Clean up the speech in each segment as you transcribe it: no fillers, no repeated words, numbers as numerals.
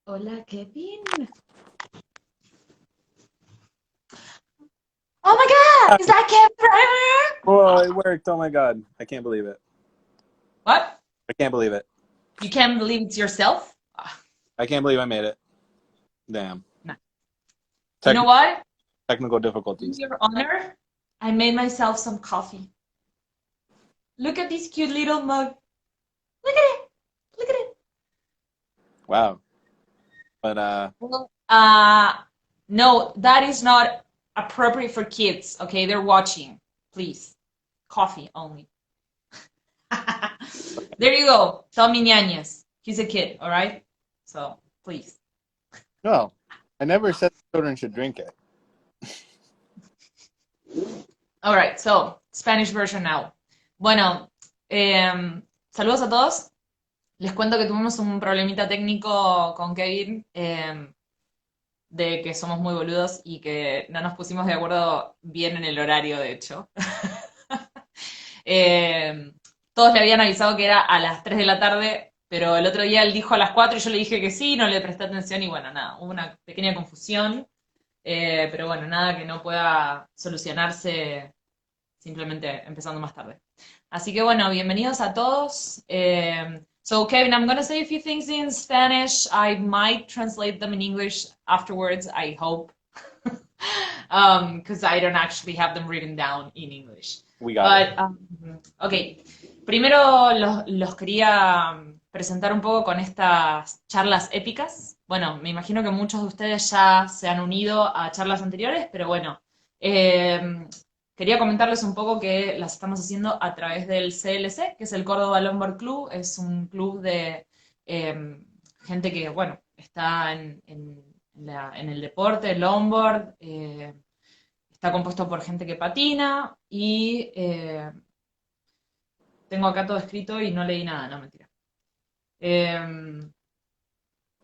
Hola, Kevin. Oh my God! Is that Kevin Reimer? Oh, it worked. Oh my God. I can't believe it. What? I can't believe it. You can't believe it's yourself? I can't believe I made it. Damn. No. You know Techn what? technical In difficulties. your honor, I made myself some coffee. Look at this cute little mug. Look at it. Look at it. Wow. But Well, no, that is not appropriate for kids. Okay, they're watching. Please, coffee only. There you go. Tommy Ñañez. He's a kid, all right? So, please. no, I never said children should drink it. All right, so, Spanish version now. Bueno, saludos a todos. Les cuento que tuvimos un problemita técnico con Kevin, de que somos muy boludos y que no nos pusimos de acuerdo bien en el horario, de hecho. Todos le habían avisado que era a las 3 de la tarde, pero el otro día él dijo a las 4 y yo le dije que sí, no le presté atención y bueno, nada, hubo una pequeña confusión, pero bueno, nada que no pueda solucionarse simplemente empezando más tarde. Así que bueno, bienvenidos a todos. So Kevin, I'm going to say a few things in Spanish. I might translate them in English afterwards, I hope. Because I don't actually have them written down in English. We got it. Ok, primero los quería presentar un poco con estas charlas épicas. Bueno, me imagino que muchos de ustedes ya se han unido a charlas anteriores, pero bueno, quería comentarles un poco que las estamos haciendo a través del CLC, que es el Cordoba Longboard Club. Es un club de gente que, bueno, está en el deporte, el longboard. Está compuesto por gente que patina y tengo acá todo escrito y no leí nada, no, mentira.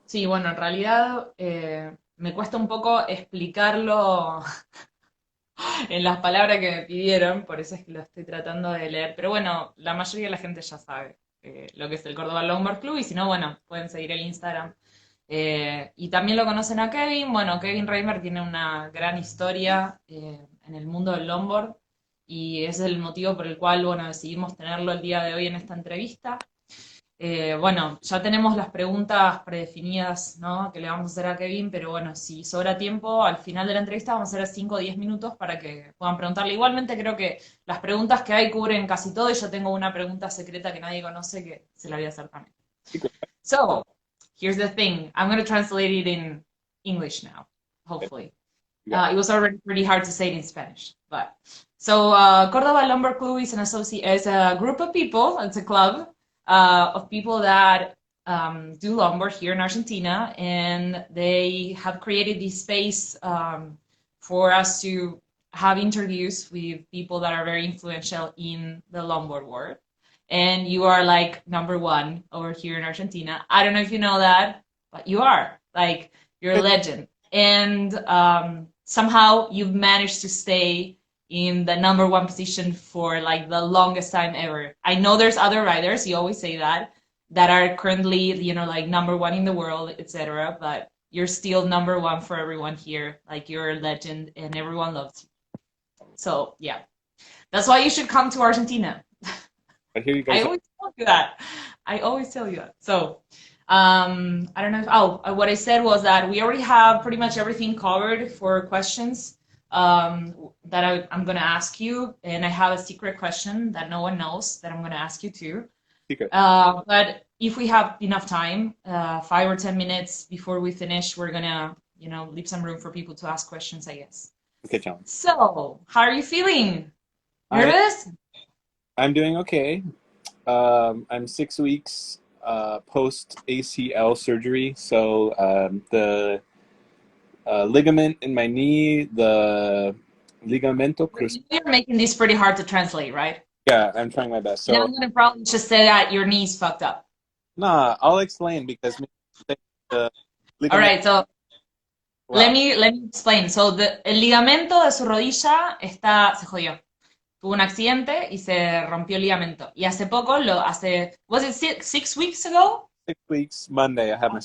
Sí, bueno, en realidad me cuesta un poco explicarlo en las palabras que me pidieron, por eso es que lo estoy tratando de leer. Pero bueno, la mayoría de la gente ya sabe lo que es el Cordoba Longboard Club y si no, bueno, pueden seguir el Instagram. Y también lo conocen a Kevin. Bueno, Kevin Reimer tiene una gran historia en el mundo del longboard y ese es el motivo por el cual, bueno, decidimos tenerlo el día de hoy en esta entrevista. Bueno, ya tenemos las preguntas predefinidas, ¿no?, que le vamos a hacer a Kevin, pero bueno, si sobra tiempo, al final de la entrevista vamos a hacer 5 o 10 minutos para que puedan preguntarle. Igualmente creo que las preguntas que hay cubren casi todo y yo tengo una pregunta secreta que nadie conoce que se la voy a hacer también. So, here's the thing. I'm going to translate it in English now, hopefully. It was already pretty hard to say it in Spanish, but so Cordoba Longboard Club is is a group of people. It's a club of people that do longboard here in Argentina, and they have created this space for us to have interviews with people that are very influential in the longboard world. And you are like #1 over here in Argentina. I don't know if you know that, but you are. Like, you're a legend. And somehow you've managed to stay in the #1 position for like the longest time ever. I know there's other riders, you always say that are currently, you know, like #1 in the world, etc. But you're still #1 for everyone here. Like, you're a legend and everyone loves you. So yeah, that's why you should come to Argentina. I hear you I guys. always tell you that. I always tell you that. So, I don't know. What I said was that we already have pretty much everything covered for questions that I'm going to ask you. And I have a secret question that no one knows that I'm going to ask you too. Secret. But if we have enough time, 5 or 10 minutes before we finish, we're going to, you know, leave some room for people to ask questions, I guess. Okay, challenge. So, how are you feeling? Nervous? I'm doing okay. I'm 6 weeks post ACL surgery, so the ligament in my knee, the ligamento cruzado. You're making this pretty hard to translate, right? Yeah, I'm trying my best. So and I'm gonna probably just say that your knee's fucked up. Nah, I'll explain because the All right, so wow. let me explain. So el ligamento de su rodilla se jodió. Tuvo un accidente y se rompió el ligamento. Y hace poco, was it 6 weeks ago? 6 weeks, Monday, I have my...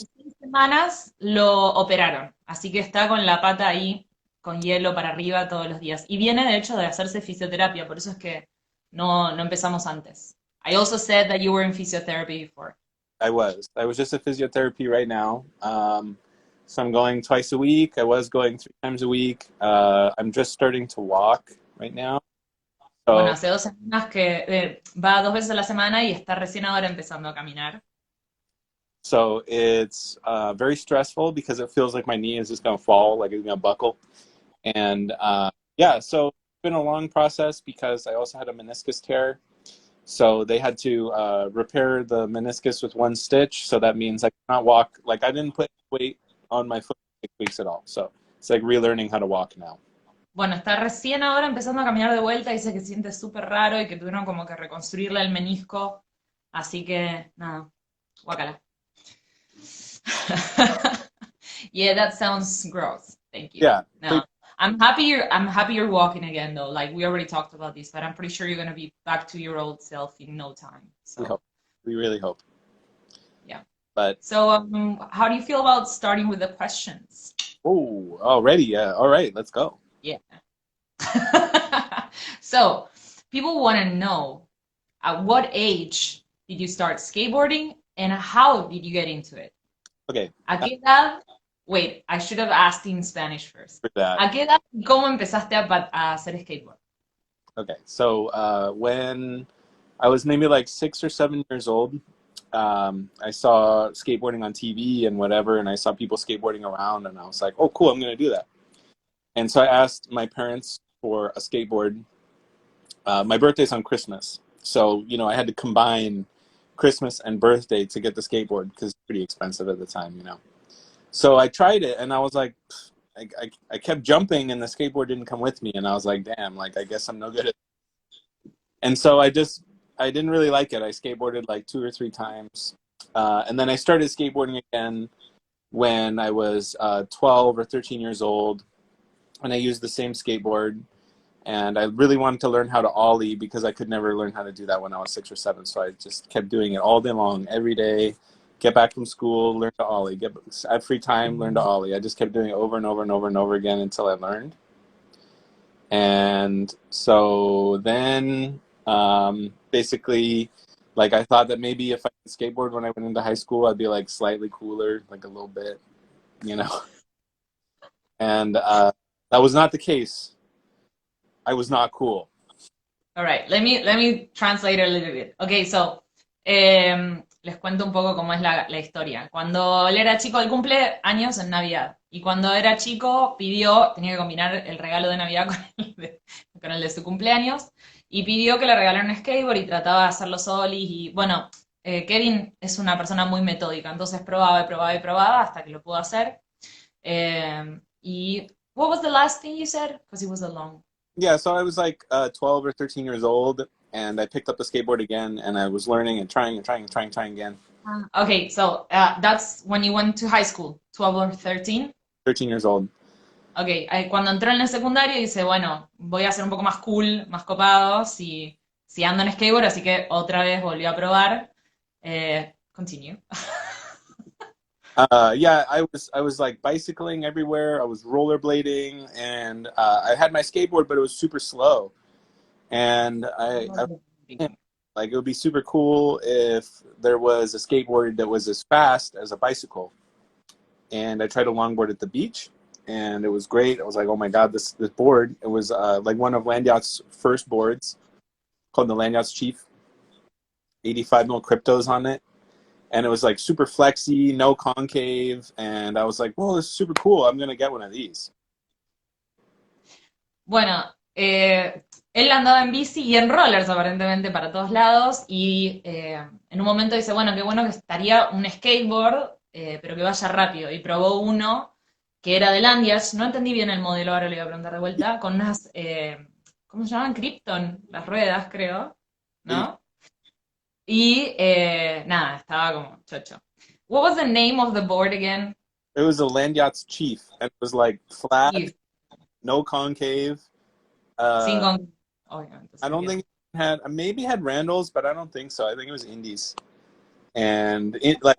semanas lo operaron, así que está con la pata ahí, con hielo para arriba todos los días. Y viene de hecho de hacerse fisioterapia, por eso es que no empezamos antes. I also said that you were in physiotherapy before. I was just at physiotherapy right now. So I'm going twice a week. I was going 3 times a week. I'm just starting to walk right now. Bueno, So hace 2 semanas que va 2 veces a la semana y está recién ahora empezando a caminar. so it's very stressful because it feels like my knee is just going to fall, like it's going to buckle. And yeah, so it's been a long process because I also had a meniscus tear. So they had to repair the meniscus with 1 stitch. So that means I cannot walk. Like I didn't put weight on my foot for 6 weeks at all. So it's like relearning how to walk now. Bueno, está recién ahora empezando a caminar de vuelta, dice que se siente súper raro y que tuvieron como que reconstruirle el menisco. Así que, nada, guácala. Yeah, that sounds gross. Thank you. Yeah. No. I'm happy you're walking again though. Like we already talked about this, but I'm pretty sure you're gonna be back to your old self in no time. So We hope. We really hope. yeah. But So how do you feel about starting with the questions? oh, already, yeah. All right, let's go. Yeah. So people want to know at what age did you start skateboarding and how did you get into it? Okay. ¿A qué edad? Wait, I should have asked in Spanish first. For that. ¿A qué edad y cómo empezaste a hacer skateboard? Okay. So when I was maybe like 6 or 7 years old, I saw skateboarding on TV and whatever, and I saw people skateboarding around, and I was like, oh, cool, I'm going to do that. And so I asked my parents for a skateboard. My birthday's on Christmas. So, you know, I had to combine Christmas and birthday to get the skateboard because it's pretty expensive at the time, you know. So I tried it, and I was like, I kept jumping, and the skateboard didn't come with me. And I was like, damn, like, I guess I'm no good at it. And so I didn't really like it. I skateboarded like 2 or 3 times. And then I started skateboarding again when I was 12 or 13 years old. And I used the same skateboard. And I really wanted to learn how to ollie because I could never learn how to do that when I was 6 or 7. So I just kept doing it all day long, every day. Get back from school, learn to ollie. At free time, learn to ollie. I just kept doing it over and over and over and over again until I learned. And so then basically, like I thought that maybe if I could skateboard when I went into high school, I'd be like slightly cooler, like a little bit, you know. And that was not the case. I was not cool. All right, let me translate a little bit. Okay, so les cuento un poco cómo es la historia. Cuando él era chico, él cumple años en Navidad. Y cuando era chico, tenía que combinar el regalo de Navidad con el de su cumpleaños. Y pidió que le regalaran un skateboard y trataba de hacer los ollies. Y bueno, Kevin es una persona muy metódica. Entonces probaba y probaba y probaba hasta que lo pudo hacer. Y, what was the last thing you said? Because it was a long. Yeah, so I was like 12 or 13 years old, and I picked up the skateboard again, and I was learning and trying again. Okay, so that's when you went to high school, 12 or 13? 13 years old. Okay, cuando entró en el secundario dice, bueno, voy a ser un poco más cool, más copado, si ando en skateboard, así que otra vez volvió a probar. Continue. Yeah, I was like bicycling everywhere. I was rollerblading, and I had my skateboard, but it was super slow. And I like it would be super cool if there was a skateboard that was as fast as a bicycle. And I tried to longboard at the beach, and it was great. I was like, oh my god, this board. It was like one of Landyacht's first boards, called the Landyacht's Chief. 85 mil cryptos on it. And it was like super flexy, no concave, and I was like, "Well, this is super cool. I'm gonna get one of these." Bueno, él andaba en bici y en rollers aparentemente para todos lados y en un momento dice, bueno, qué bueno que estaría un skateboard, pero que vaya rápido. Y probó uno que era de Landyacht, no entendí bien el modelo, ahora le voy a preguntar de vuelta, con unas, ¿cómo se llaman? Krypton, las ruedas, creo, ¿no? Y nada, estaba como chocho. What was the name of the board again? It was a Landyacht's Chief, and it was like flat, Chief. no concave. Sin concave. Obviamente. I don't think it had, maybe had Randalls, but I don't think so. I think it was Indies. And it like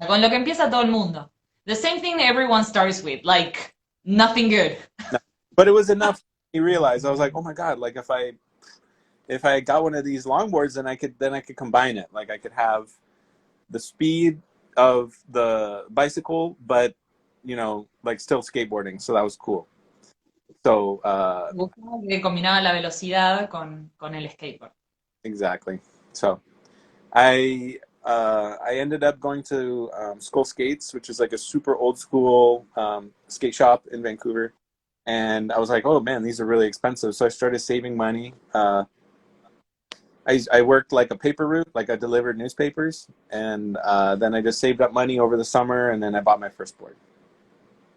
con lo que empieza todo el mundo. The same thing that everyone starts with, like nothing good. No. But it was enough to realize. I was like, oh my god, like if I got one of these longboards, then I could combine it. Like I could have the speed of the bicycle, but you know, like still skateboarding. So that was cool. So Que combinaba la velocidad con el skateboard. exactly. So I ended up going to Skull Skates, which is like a super old school skate shop in Vancouver. And I was like, oh man, these are really expensive. So I started saving money. I worked like a paper route, like I delivered newspapers, and then I just saved up money over the summer, and then I bought my first board.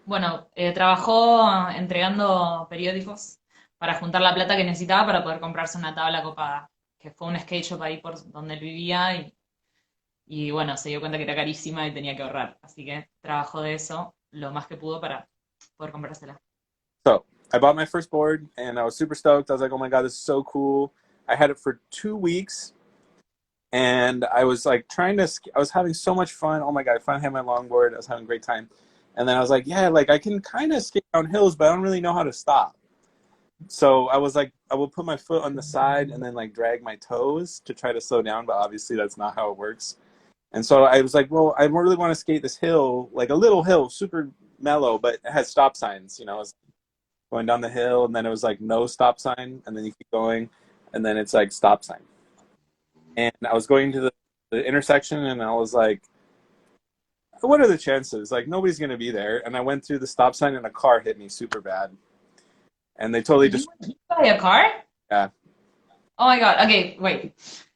Bueno, trabajó entregando periódicos para juntar la plata que necesitaba para poder comprarse una tabla copada, que fue un skate shop ahí por donde él vivía y bueno, se dio cuenta que era carísima y tenía que ahorrar. Así que trabajó de eso lo más que pudo para poder comprársela. So I bought my first board, and I was super stoked. I was like, oh my god, this is so cool. I had it for 2 weeks, and I was like I was having so much fun. Oh my god, I finally had my longboard. I was having a great time. And then I was like, yeah, like I can kind of skate down hills, but I don't really know how to stop. So I was like, I will put my foot on the side and then like drag my toes to try to slow down, but obviously that's not how it works. And so I was like, well, I really want to skate this hill, like a little hill, super mellow, but it has stop signs. You know, I was going down the hill, and then it was like no stop sign, and then you keep going, and then it's like stop sign. And I was going to the intersection, and I was like, what are the chances? Like, nobody's going to be there. And I went through the stop sign, and a car hit me super bad. And they totally just... Did you buy a car? Yeah. Oh my god, ok, wait.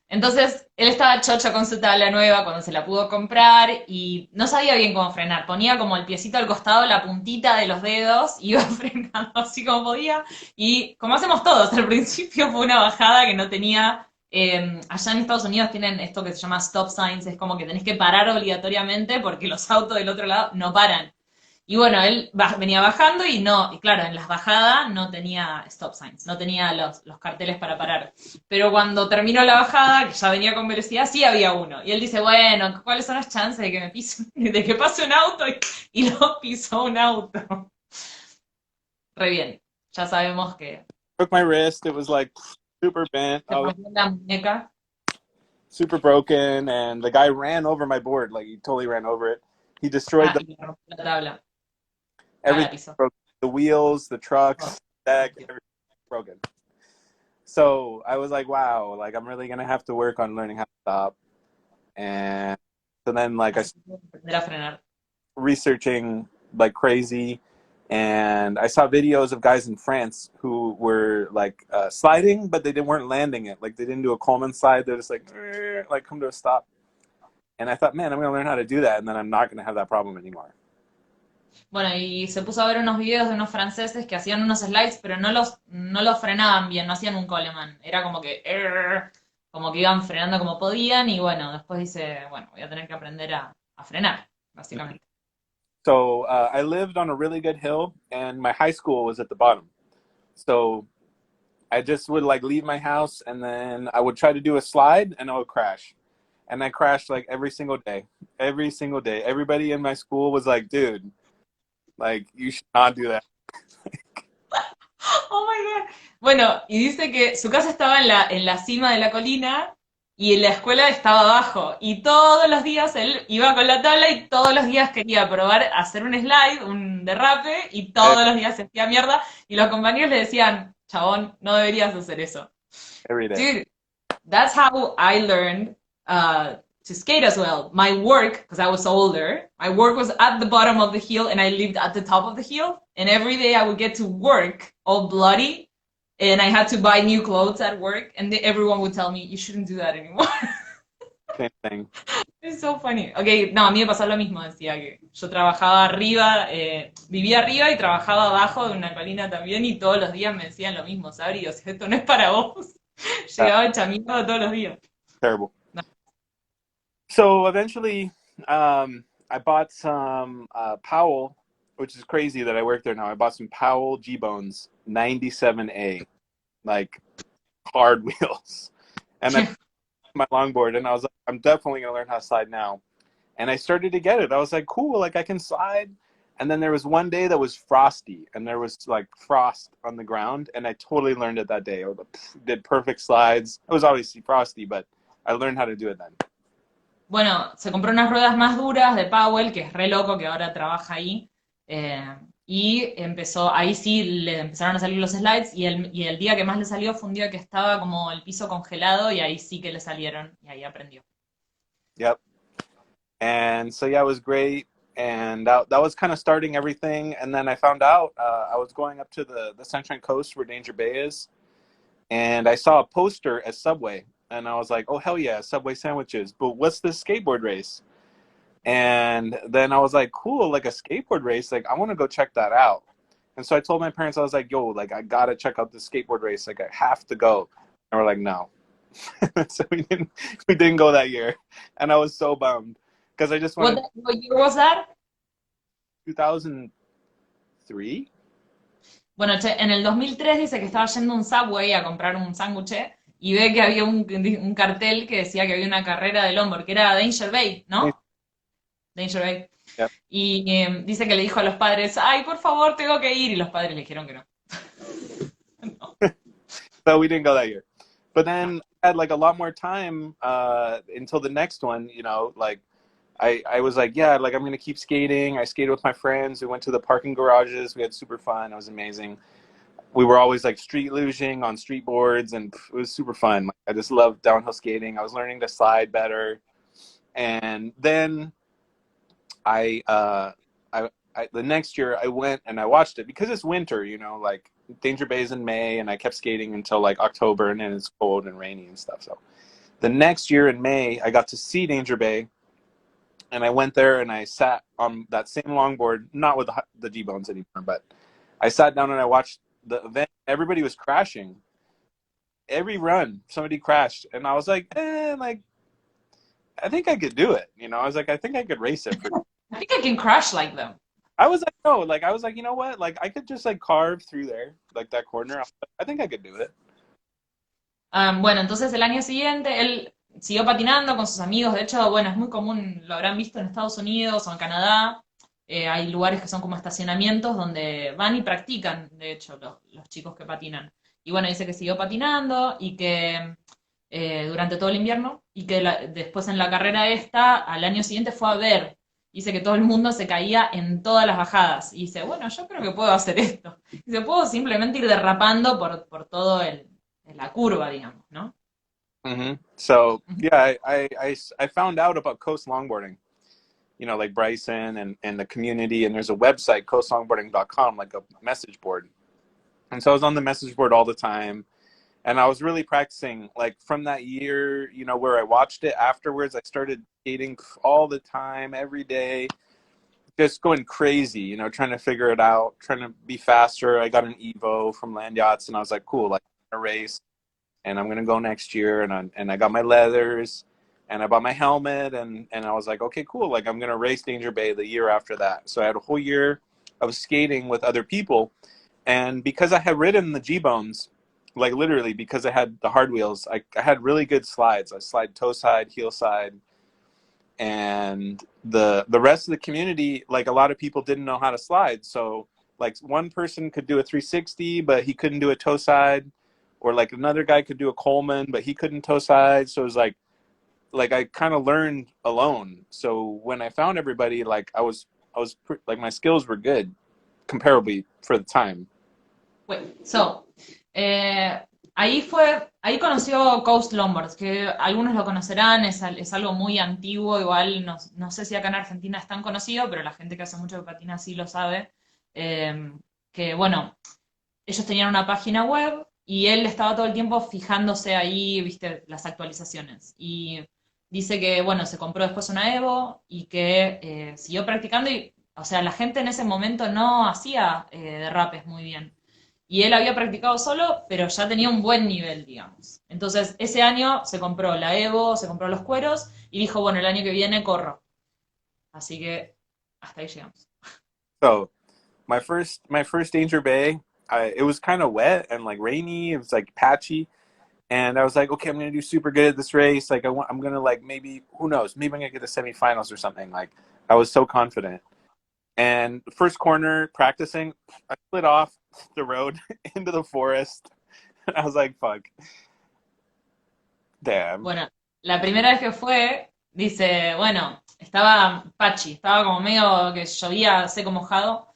Entonces, él estaba chocho con su tabla nueva cuando se la pudo comprar y no sabía bien cómo frenar. Ponía como el piecito al costado, la puntita de los dedos, y iba frenando así como podía. Y como hacemos todos, al principio fue una bajada que no tenía... allá en Estados Unidos tienen esto que se llama stop signs, es como que tenés que parar obligatoriamente porque los autos del otro lado no paran. Y bueno, él venía bajando y no, y claro, en las bajadas no tenía stop signs, no tenía los carteles para parar. Pero cuando terminó la bajada, que ya venía con velocidad, sí había uno. Y él dice, bueno, ¿cuáles son las chances de que me pise, de que pase un auto? Y lo pisó un auto. Re bien, ya sabemos que Broke my wrist. It was like super bent. se rompió la muñeca. Super broken, and the guy ran over my board. Like, he totally ran over it. He destroyed Y le rompió la tabla. everything. Broke the wheels, the trucks, deck, everything broken. So I was like, wow, like I'm really gonna have to work on learning how to stop. And so then like I frenar. researching like crazy, and I saw videos of guys in France who were like sliding, but they weren't landing it. Like they didn't do a Coleman slide. They're just like come to a stop. And I thought, man, I'm gonna learn how to do that, and then I'm not gonna have that problem anymore. Bueno, y se puso a ver unos videos de unos franceses que hacían unos slides, pero no los frenaban bien, no hacían un Coleman. Era como que iban frenando como podían, y bueno, después dice, bueno, voy a tener que aprender a frenar, básicamente. So I lived on a really good hill, and my high school was at the bottom. So I just would like leave my house, and then I would try to do a slide, and I would crash. And I crashed like every single day. Every single day. Everybody in my school was like, dude, like, you should not do that. Oh my god. Bueno, y dice que su casa estaba en la cima de la colina y la escuela estaba abajo. Y todos los días él iba con la tabla y todos los días quería probar hacer un slide, un derrape, y todos los días se hacía mierda. Y los compañeros le decían, chabón, no deberías hacer eso. Every day. Dude, that's how I learned to skate as well. My work, because I was older, my work was at the bottom of the hill and I lived at the top of the hill. And every day I would get to work all bloody and I had to buy new clothes at work. And everyone would tell me, you shouldn't do that anymore. Same thing. It's so funny. Ok, no, a mí me pasó lo mismo, decía que yo trabajaba arriba, vivía arriba y trabajaba abajo de una colina también y todos los días me decían lo mismo, Sabri, o sea, esto no es para vos. Llegaba hecha mierda todos los días. Terrible. No. So eventually I bought some Powell, which is crazy that I work there now. I bought some Powell G-Bones 97A, like hard wheels. And I my longboard, and I was like, I'm definitely going to learn how to slide now. and I started to get it. I was like, cool, like I can slide. And then there was one day that was frosty, and there was like frost on the ground, and I totally learned it that day. I did perfect slides. It was obviously frosty, but I learned how to do it then. Bueno, se compró unas ruedas más duras de Powell, que es re loco, que ahora trabaja ahí. Y empezó, ahí sí le empezaron a salir los slides, y el día que más le salió fue un día que estaba como el piso congelado, y ahí sí que le salieron, y ahí aprendió. Yep. And so yeah, it was great. And that was kind of starting everything. And then I found out I was going up to the Sunshine Coast where Danger Bay is, and I saw a poster at Subway, and I was like, oh hell yeah, Subway sandwiches. But what's this skateboard race? And then I was like, cool, like a skateboard race, like I want to go check that out. And so I told my parents, I was like, yo, like I gotta check out the skateboard race, like I have to go. And we're like, no. So we didn't go that year, and I was so bummed because I just wanted. What year was that? 2003. Bueno, che, en el 2003 dice que estaba yendo a un Subway a comprar un sándwich y ve que había un cartel que decía que había una carrera de longboard, que era Danger Bay, ¿no? Danger Bay. Yep. Y dice que le dijo a los padres, ay, por favor, tengo que ir. Y los padres le dijeron que no. No. So we didn't go that year. But then I had like a lot more time until the next one, you know, like I was like, yeah, like I'm going to keep skating. I skated with my friends. We went to the parking garages. We had super fun. It was amazing. We were always like street luging on street boards, and it was super fun. Like, I just loved downhill skating. I was learning to slide better. And then the next year I went and I watched it because it's winter, you know, like Danger Bay is in May, and I kept skating until like October, and then it's cold and rainy and stuff. So the next year in May, I got to see Danger Bay, and I went there and I sat on that same longboard, not with the G-Bones anymore, but I sat down and I watched the event. Everybody was crashing. Every run, somebody crashed, and I was like, like I think I could do it. You know, I was like, I think I could race it. I think I can crash like them. I was like, no, like I was like, you know what? Like I could just like carve through there, like that corner. I think I could do it. Bueno, entonces el año siguiente él siguió patinando con sus amigos. De hecho, bueno, es muy común, lo habrán visto en Estados Unidos o en Canadá. Hay lugares que son como estacionamientos donde van y practican, de hecho, los chicos que patinan. Y bueno, dice que siguió patinando y que durante todo el invierno, y que después en la carrera esta, al año siguiente fue a ver. Dice que todo el mundo se caía en todas las bajadas. Y dice, bueno, yo creo que puedo hacer esto. Dice, puedo simplemente ir derrapando por todo la curva, digamos, ¿no? Mm-hmm. So yeah, I found out about coast longboarding, you know, like Bryson and the community, and there's a website, coastlongboarding.com, like a message board. And so I was on the message board all the time, and I was really practicing. Like from that year, you know, where I watched it afterwards, I started skating all the time, every day, just going crazy, you know, trying to figure it out, trying to be faster. I got an Evo from Land Yachts, and I was like, cool, like I'm gonna race, and I'm gonna go next year. And I got my leathers, and I bought my helmet, and I was like, okay, cool, like I'm gonna race Danger Bay the year after that. So I had a whole year of skating with other people, and because I had ridden the G-Bones, like literally because I had the hard wheels, I had really good slides. I slide toe side, heel side, and the rest of the community, like a lot of people didn't know how to slide. So like one person could do a 360, but he couldn't do a toe side, or like another guy could do a Coleman, but he couldn't toe side. So it was like I kind of learned alone. So when I found everybody, like I was like my skills were good comparably for the time. So, ahí conoció Coast Longboards, que algunos lo conocerán, es algo muy antiguo, igual no sé si acá en Argentina es tan conocido, pero la gente que hace mucho que patina sí lo sabe. Que bueno, ellos tenían una página web y él estaba todo el tiempo fijándose ahí, viste, las actualizaciones. Y dice que, bueno, se compró después una Evo y que siguió practicando y, o sea, la gente en ese momento no hacía derrapes muy bien. Y él había practicado solo, pero ya tenía un buen nivel, digamos. Entonces, ese año se compró la Evo, se compró los cueros, y dijo, bueno, el año que viene corro. Así que, hasta ahí llegamos. So, my first Danger Bay, it was kind of wet and like rainy. It was like patchy. And I was like, okay, I'm gonna do super good at this race. Like I'm gonna like maybe who knows, maybe I'm gonna get the semifinals or something. Like I was so confident. And first corner practicing, I slid off the road into the forest. I was like, fuck, damn. Bueno, la primera vez que fue, dice, bueno, estaba pachi, estaba como medio que llovía seco mojado.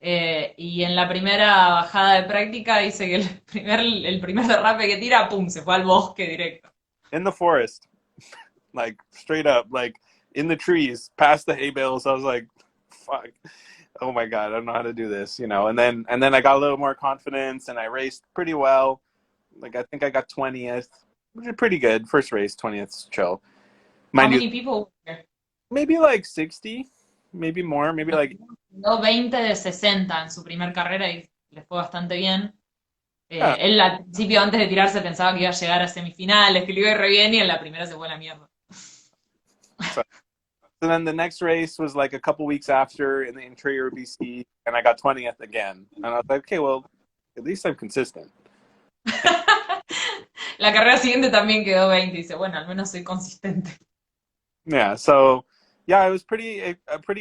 Y en la primera bajada de práctica dice que el primer derrape que tira, pum, se fue al bosque directo. In the forest, like straight up, like in the trees, past the hay bales. I was like, fuck. Oh my god, I don't know how to do this, you know. And then I got a little more confidence and I raced pretty well. Like I think I got 20th, which is pretty good. First race, 20th, chill. How Mind you, many people were there? maybe like 60, maybe more, maybe like Quedó 20 de 60 en su primer carrera y le fue bastante bien. yeah. Él al principio, antes de tirarse, pensaba que iba a llegar a semifinales, que le iba a ir re bien, y en la primera se fue a la mierda. So, so then the next race was like a couple weeks after in the interior BC, and I got 20th again. And I was like, okay, well, at least I'm consistent. La carrera siguiente también quedó 20 y dice, bueno, al menos soy consistente. Yeah, so yeah, I was pretty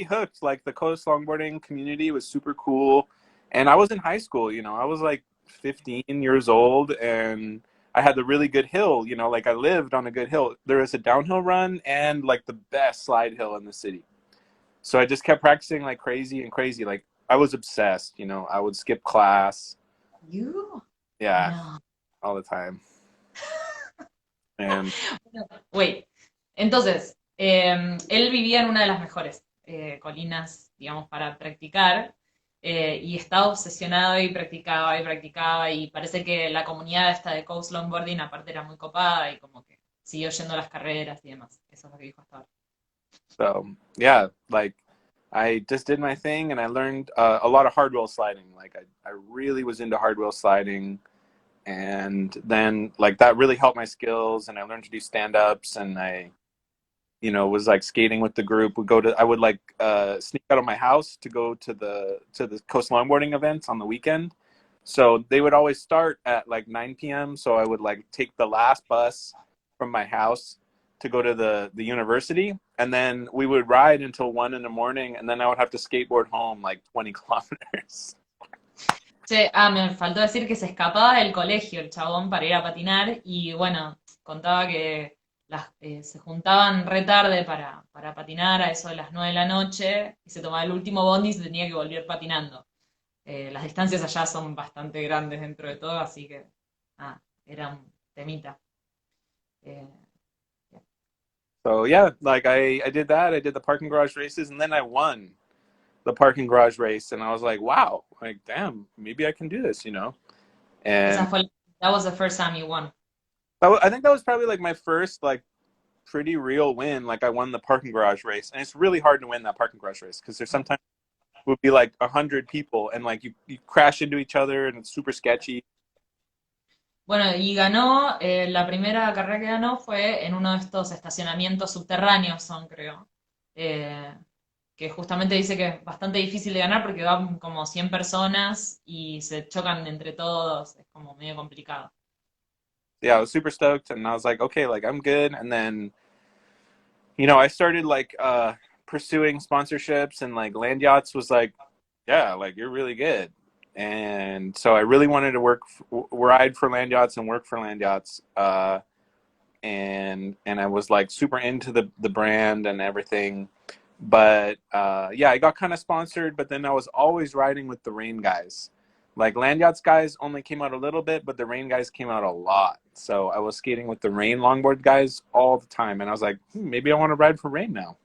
hooked. Like the coast longboarding community was super cool, and I was in high school. You know, I was like 15 years old, and I had the really good hill. You know, like I lived on a good hill. There was a downhill run and like the best slide hill in the city. So I just kept practicing like crazy and crazy. Like I was obsessed. You know, I would skip class. You? Yeah, No. all the time. And Wait, entonces, él vivía en una de las mejores colinas, digamos, para practicar, y estaba obsesionado y practicaba, y parece que la comunidad esta de Coast Longboarding aparte era muy copada y como que siguió yendo a las carreras y demás. Eso es lo que dijo hasta ahora. so yeah, like I just did my thing and I learned a lot of hardwheel sliding. Like I really was into hardwheel sliding, and then like that really helped my skills, and I learned to do stand-ups, and I, you know, was like skating with the group. I would like sneak out of my house to go to the coast longboarding events on the weekend. So they would always start at like 9 p.m. So I would like take the last bus from my house to go to the university, and then we would ride until 1 in the morning, and then I would have to skateboard home like 20 kilometers. Che, me faltó decir que se escapaba del colegio el chabón para ir a patinar y bueno, contaba que se juntaban re tarde para patinar a eso de las 9 de la noche y se tomaba el último bondi y se tenía que volver patinando. Las distancias allá son bastante grandes dentro de todo, así que era un temita. Eh, So yeah, like I did that. I did the parking garage races, and then I won the parking garage race, and I was like, wow, like damn, maybe I can do this, you know. esa And fue, that was the first time you won. I think that was probably like my first like pretty real win. Like I won the parking garage race, and it's really hard to win that parking garage race because there's sometimes would be like 100 people, and like you crash into each other, and it's super sketchy. Bueno, y ganó, la primera carrera que ganó fue en uno de estos estacionamientos subterráneos, son creo, eh, que justamente dice que es bastante difícil de ganar porque van como 100 personas y se chocan entre todos, es como medio complicado. Yeah, I was super stoked, and I was like, okay, like I'm good. And then, you know, I started like pursuing sponsorships, and like land yachts was like, yeah, like you're really good. And so I really wanted to ride for land yachts and work for land yachts. And I was like super into the brand and everything. But yeah, I got kind of sponsored, but then I was always riding with the rain guys. Like land yachts guys only came out a little bit, but the rain guys came out a lot. So I was skating with the rain longboard guys all the time, and I was like, maybe I want to ride for rain now.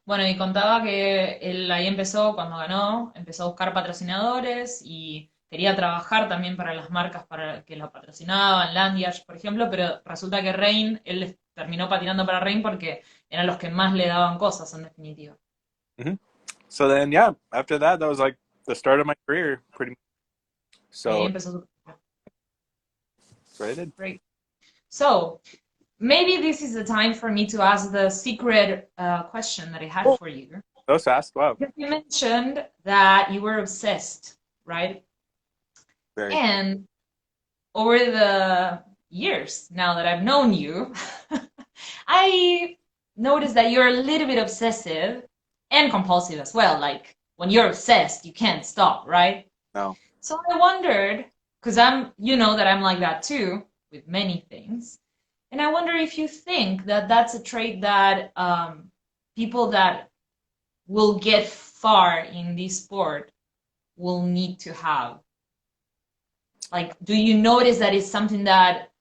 Bueno, y contaba que él ahí empezó, cuando ganó, empezó a buscar patrocinadores y quería trabajar también para las marcas para que lo patrocinaban, Lanyards, por ejemplo, pero resulta que Rain, él terminó patinando para Rain porque eran los que más le daban cosas, en definitiva. Mm-hmm. So then, yeah, after that, that was like the start of my career, pretty much. Y ahí So empezó su carrera. that's what I did. Great. So, maybe this is the time for me to ask the secret question that I had for you. So fast, wow. You mentioned that you were obsessed, right? Very. And over the years now that I've known you, I noticed that you're a little bit obsessive and compulsive as well. Like when you're obsessed, you can't stop, right? No. So I wondered, because you know that I'm like that too with many things, and I wonder if you think that that's a trait that people that will get far in this sport will need to have. Like, do you notice that it's something that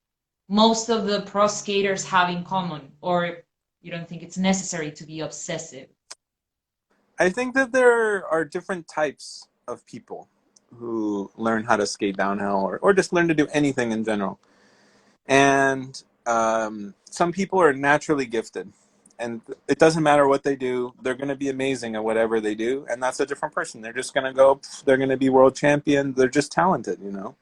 most of the pro skaters have in common, or you don't think it's necessary to be obsessive? I think that there are different types of people who learn how to skate downhill or just learn to do anything in general. And some people are naturally gifted. And it doesn't matter what they do, they're going to be amazing at whatever they do. And that's a different person. They're just going to go, they're going to be world champion. They're just talented, you know?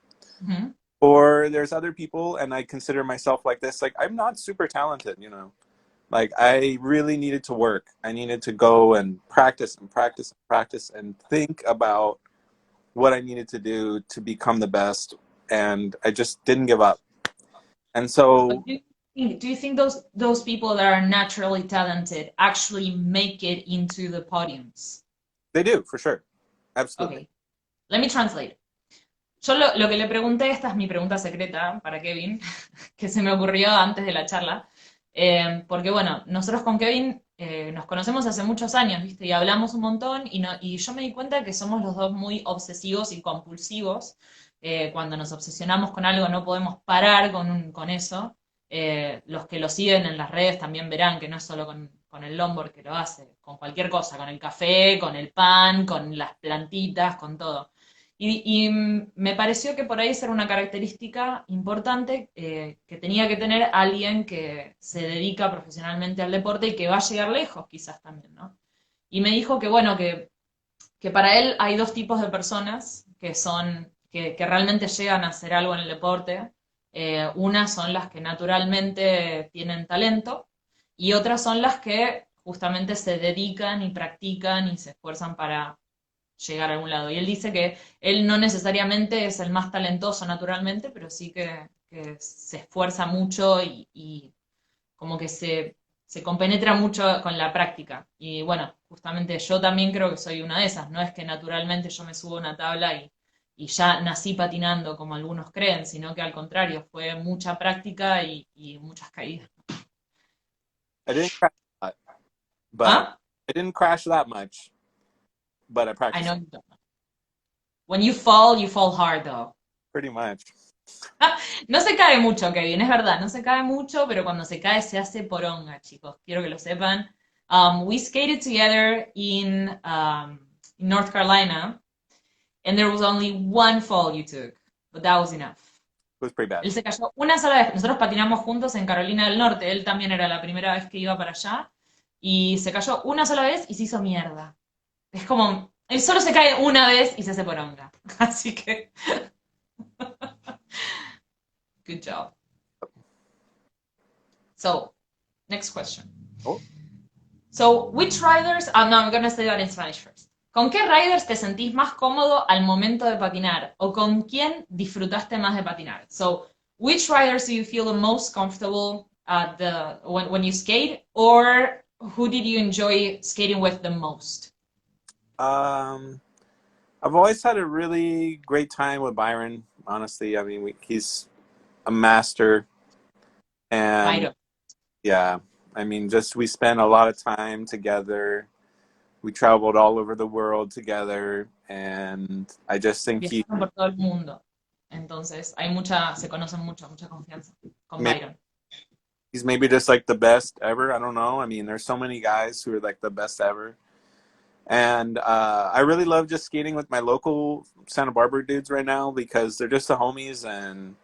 Mm-hmm. Or there's other people, and I consider myself like this, like I'm not super talented, you know? Like I really needed to work. I needed to go and practice and practice and practice and think about what I needed to do to become the best. And I just didn't give up. And so Do you think those people that are naturally talented actually make it into the podiums? they do, for sure. Absolutely. Okay, let me translate. Yo lo que le pregunté, esta es mi pregunta secreta para Kevin, que se me ocurrió antes de la charla, porque bueno, nosotros con Kevin nos conocemos hace muchos años, ¿viste? Y hablamos un montón y yo me di cuenta que somos los dos muy obsesivos y compulsivos. Cuando nos obsesionamos con algo no podemos parar con eso. Los que lo siguen en las redes también verán que no es solo con el longboard que lo hace, con cualquier cosa, con el café, con el pan, con las plantitas, con todo. Y me pareció que por ahí esa era una característica importante que tenía que tener alguien que se dedica profesionalmente al deporte y que va a llegar lejos quizás también, ¿no? Y me dijo que bueno, que para él hay dos tipos de personas que realmente llegan a hacer algo en el deporte. Unas son las que naturalmente tienen talento y otras son las que justamente se dedican y practican y se esfuerzan para llegar a algún lado. Y él dice que él no necesariamente es el más talentoso naturalmente, pero sí que se esfuerza mucho y como que se compenetra mucho con la práctica. Y bueno, justamente yo también creo que soy una de esas. No es que naturalmente yo me subo a una tabla y ya nací patinando como algunos creen, sino que al contrario, fue mucha práctica y muchas caídas. I didn't crash a lot, but ¿Ah? I didn't crash that much, but I I practiced know you don't. When you fall hard though. pretty much. No se cae mucho, Kevin, es verdad, no se cae mucho, pero cuando se cae se hace poronga, chicos. Quiero que lo sepan. We skated together in North Carolina, and there was only one fall you took, but that was enough. It was pretty bad. Él se cayó una sola vez. Nosotros patinamos juntos en Carolina del Norte. Él también era la primera vez que iba para allá. Y se cayó una sola vez y se hizo mierda. Es como, él solo se cae una vez y se hace poronga. Así que... Good job. So, next question. Oh. So, which riders... no, I'm gonna say that in Spanish first. ¿Con qué riders te sentís más cómodo al momento de patinar? ¿O con quién disfrutaste más de patinar? So, which riders do you feel the most comfortable when you skate? Or who did you enjoy skating with the most? I've always had a really great time with Byron, honestly. I mean, he's a master. And yeah, I mean, we spent a lot of time together. We traveled all over the world together, and I just think Viajaron por todo el mundo. Entonces, se conocen mucha confianza con Byron. He's maybe just like the best ever. I don't know. I mean, there's so many guys who are like the best ever. And I really love just skating with my local Santa Barbara dudes right now because they're just the homies. And,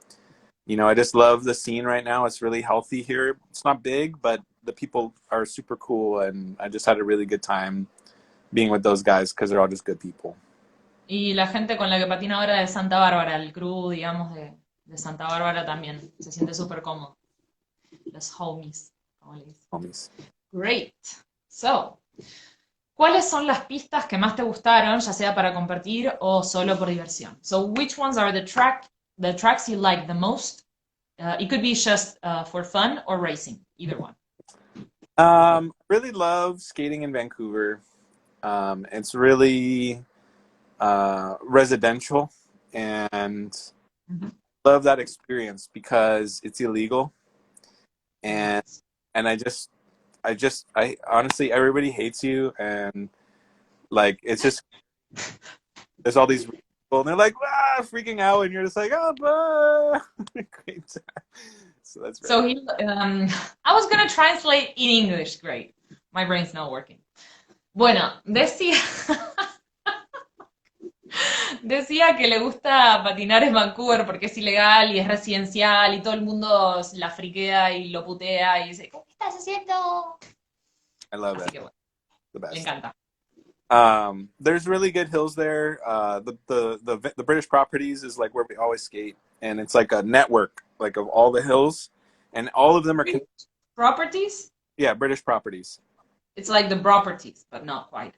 you know, I just love the scene right now. It's really healthy here. It's not big, but the people are super cool. And I just had a really good time being with those guys because they're all just good people. Y la gente con la que patina ahora de Santa Bárbara, el crew, digamos, de Santa Bárbara también. Se siente súper cómodo. Los homies, como le dicen. Homies. Great. So, ¿cuáles son las pistas que más te gustaron, ya sea para compartir o solo por diversión? So, which ones are the tracks you like the most? It could be just for fun or racing, either one. Really love skating in Vancouver. It's really residential, and Mhm. love that experience because it's illegal, and Yes. I honestly, everybody hates you, and like it's just there's all these people and they're like freaking out, and you're just like oh blah. Great time. So that's very So I was gonna translate in English. Great, my brain's not working. Bueno, decía, decía que le gusta patinar en Vancouver porque es ilegal y es residencial y todo el mundo la friquea y lo putea y dice, ¿qué estás haciendo? I love Así it. que bueno, The le best. encanta. There's really good hills there. The British properties is like where we always skate, and it's like a network like of all the hills, and all of them are Properties? yeah, British properties. It's like the properties, but not quite.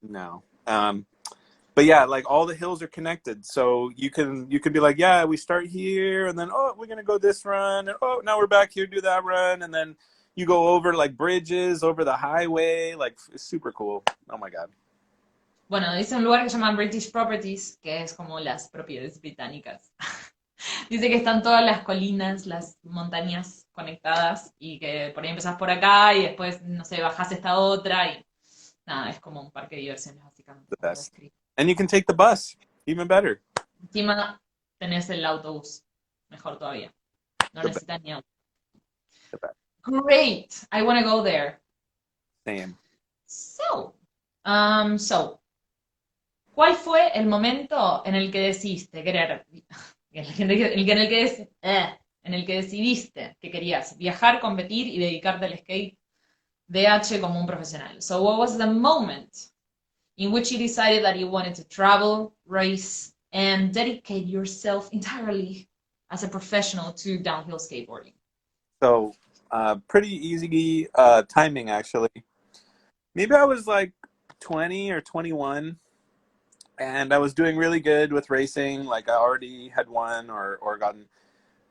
No. But yeah, like all the hills are connected, so you can be like, yeah, we start here, and then oh, we're gonna go this run, and oh, now we're back here, do that run, and then you go over like bridges, over the highway, like it's super cool. Oh my god. Bueno, dice un lugar que se llama British Properties, que es como las propiedades británicas. Dice que están todas las colinas, las montañas conectadas y que por ahí empezás por acá y después, no sé, bajás esta otra y nada, es como un parque de diversiones básicamente, The como lo best. describo. And you can take the bus, even better. Encima tenés el autobús, mejor todavía. No The best. necesitas ni auto. The best. Great, I want to go there. Same. So, ¿cuál fue el momento en el que decidiste querer, en el que decidiste que querías viajar, competir y dedicarte al skate DH como un profesional? So, what was the moment in which you decided that you wanted to travel, race, and dedicate yourself entirely as a professional to downhill skateboarding? So, pretty easy timing actually. Maybe I was like 20 or 21, and I was doing really good with racing. Like I already had won or gotten.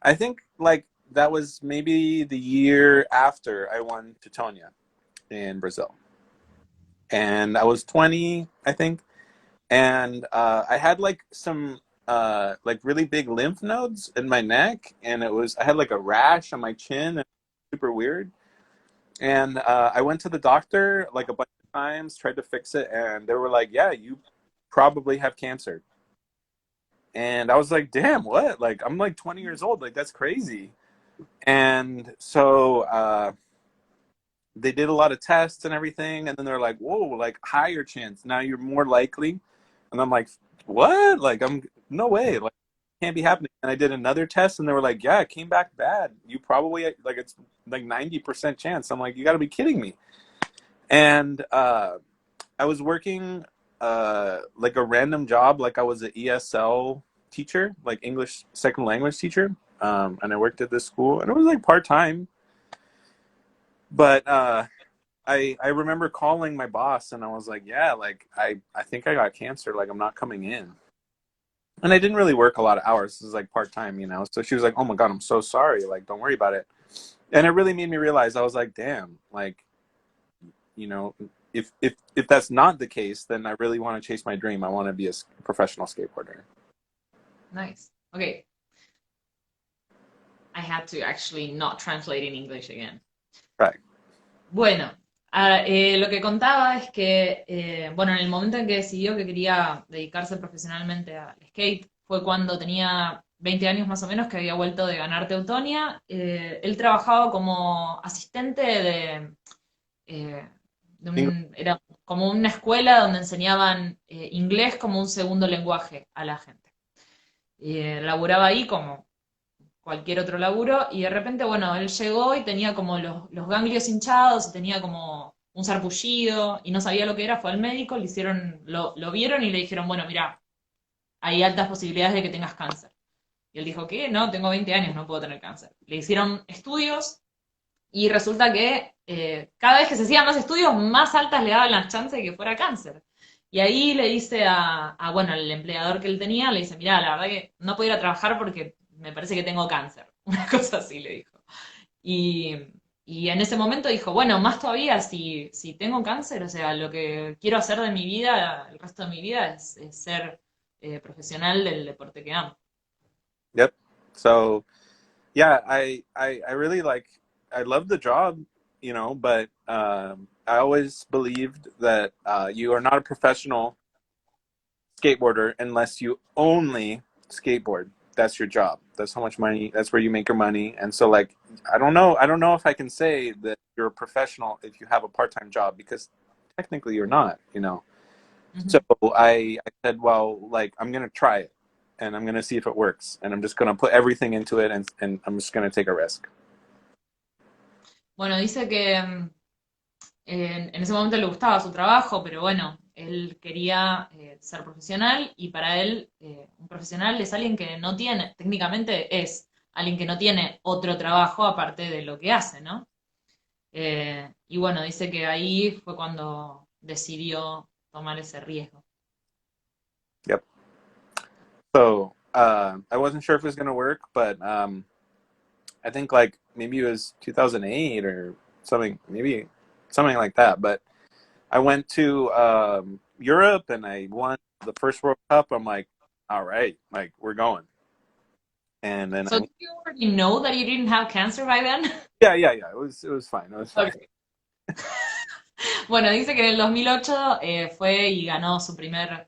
I think like that was maybe the year after I won Teutonia in Brazil, and I was 20, I think, and I had like some like really big lymph nodes in my neck, and I had like a rash on my chin, and super weird. And I went to the doctor like a bunch of times, tried to fix it, and they were like, "Yeah, you probably have cancer." And I was like, "Damn, what? Like I'm like 20 years old, like that's crazy." And so they did a lot of tests and everything, and then they're like, "Whoa, like higher chance. Now you're more likely." And I'm like, "What? Like I'm no way. Like can't be happening." And I did another test, and they were like, "Yeah, it came back bad. You probably like it's like 90% chance." I'm like, "You got to be kidding me." And I was working like a random job, like I was an ESL teacher, like English second language teacher, and I worked at this school, and it was like part time. But I remember calling my boss, and I was like, "Yeah, like I think I got cancer. Like I'm not coming in." And I didn't really work a lot of hours. This is like part time, you know. So she was like, "Oh my god, I'm so sorry. Like don't worry about it." And it really made me realize I was like, "Damn, like you know, if that's not the case, then I really want to chase my dream. I want to be a professional skateboarder." Nice. Okay. I had to actually not translate in English again. Right. Bueno, lo que contaba es que, bueno, en el momento en que decidió que quería dedicarse profesionalmente al skate, fue cuando tenía 20 años más o menos, que había vuelto de ganar Teutonia. Él trabajaba como asistente era como una escuela donde enseñaban inglés como un segundo lenguaje a la gente. Laburaba ahí como cualquier otro laburo, y de repente, bueno, él llegó y tenía como los ganglios hinchados, y tenía como un sarpullido, y no sabía lo que era, fue al médico, le hicieron, lo vieron y le dijeron, bueno, mira, hay altas posibilidades de que tengas cáncer. Y él dijo, ¿qué? No, tengo 20 años, no puedo tener cáncer. Le hicieron estudios, y resulta que cada vez que se hacían más estudios, más altas le daban las chances de que fuera cáncer. Y ahí le dice bueno, al empleador que él tenía, le dice, mira, la verdad que no puedo ir a trabajar porque me parece que tengo cáncer. una cosa así le dijo. Y, y en ese momento dijo, bueno, más todavía si tengo cáncer, o sea, lo que quiero hacer de mi vida, el resto de mi vida, es ser profesional del deporte que amo. Yep. So yeah, I really like, I love the job, you know, but I always believed that you are not a professional skateboarder unless you only skateboard. That's your job. That's how much money. That's where you make your money. And so, like, I don't know. I don't know if I can say that you're a professional if you have a part-time job, because technically you're not. You know. So Ujú. I said, well, like, I'm gonna try it, and I'm gonna see if it works, and I'm just gonna put everything into it, and I'm just gonna take a risk. Bueno, dice que en ese momento le gustaba su trabajo, pero bueno, él quería ser profesional y para él un profesional es alguien que no tiene, técnicamente es alguien que no tiene otro trabajo aparte de lo que hace, ¿no? Y bueno, dice que ahí fue cuando decidió tomar ese riesgo. Yep. So I wasn't sure if it was gonna work, but I think like maybe it was 2008 or something, maybe something like that. But I went to Europe and I won the first World Cup. I'm like, all right, like we're going. And then So, I, did you already know that you didn't have cancer by then? yeah, it was fine. It was fine. Okay. Bueno, dice que en el 2008 fue y ganó su primer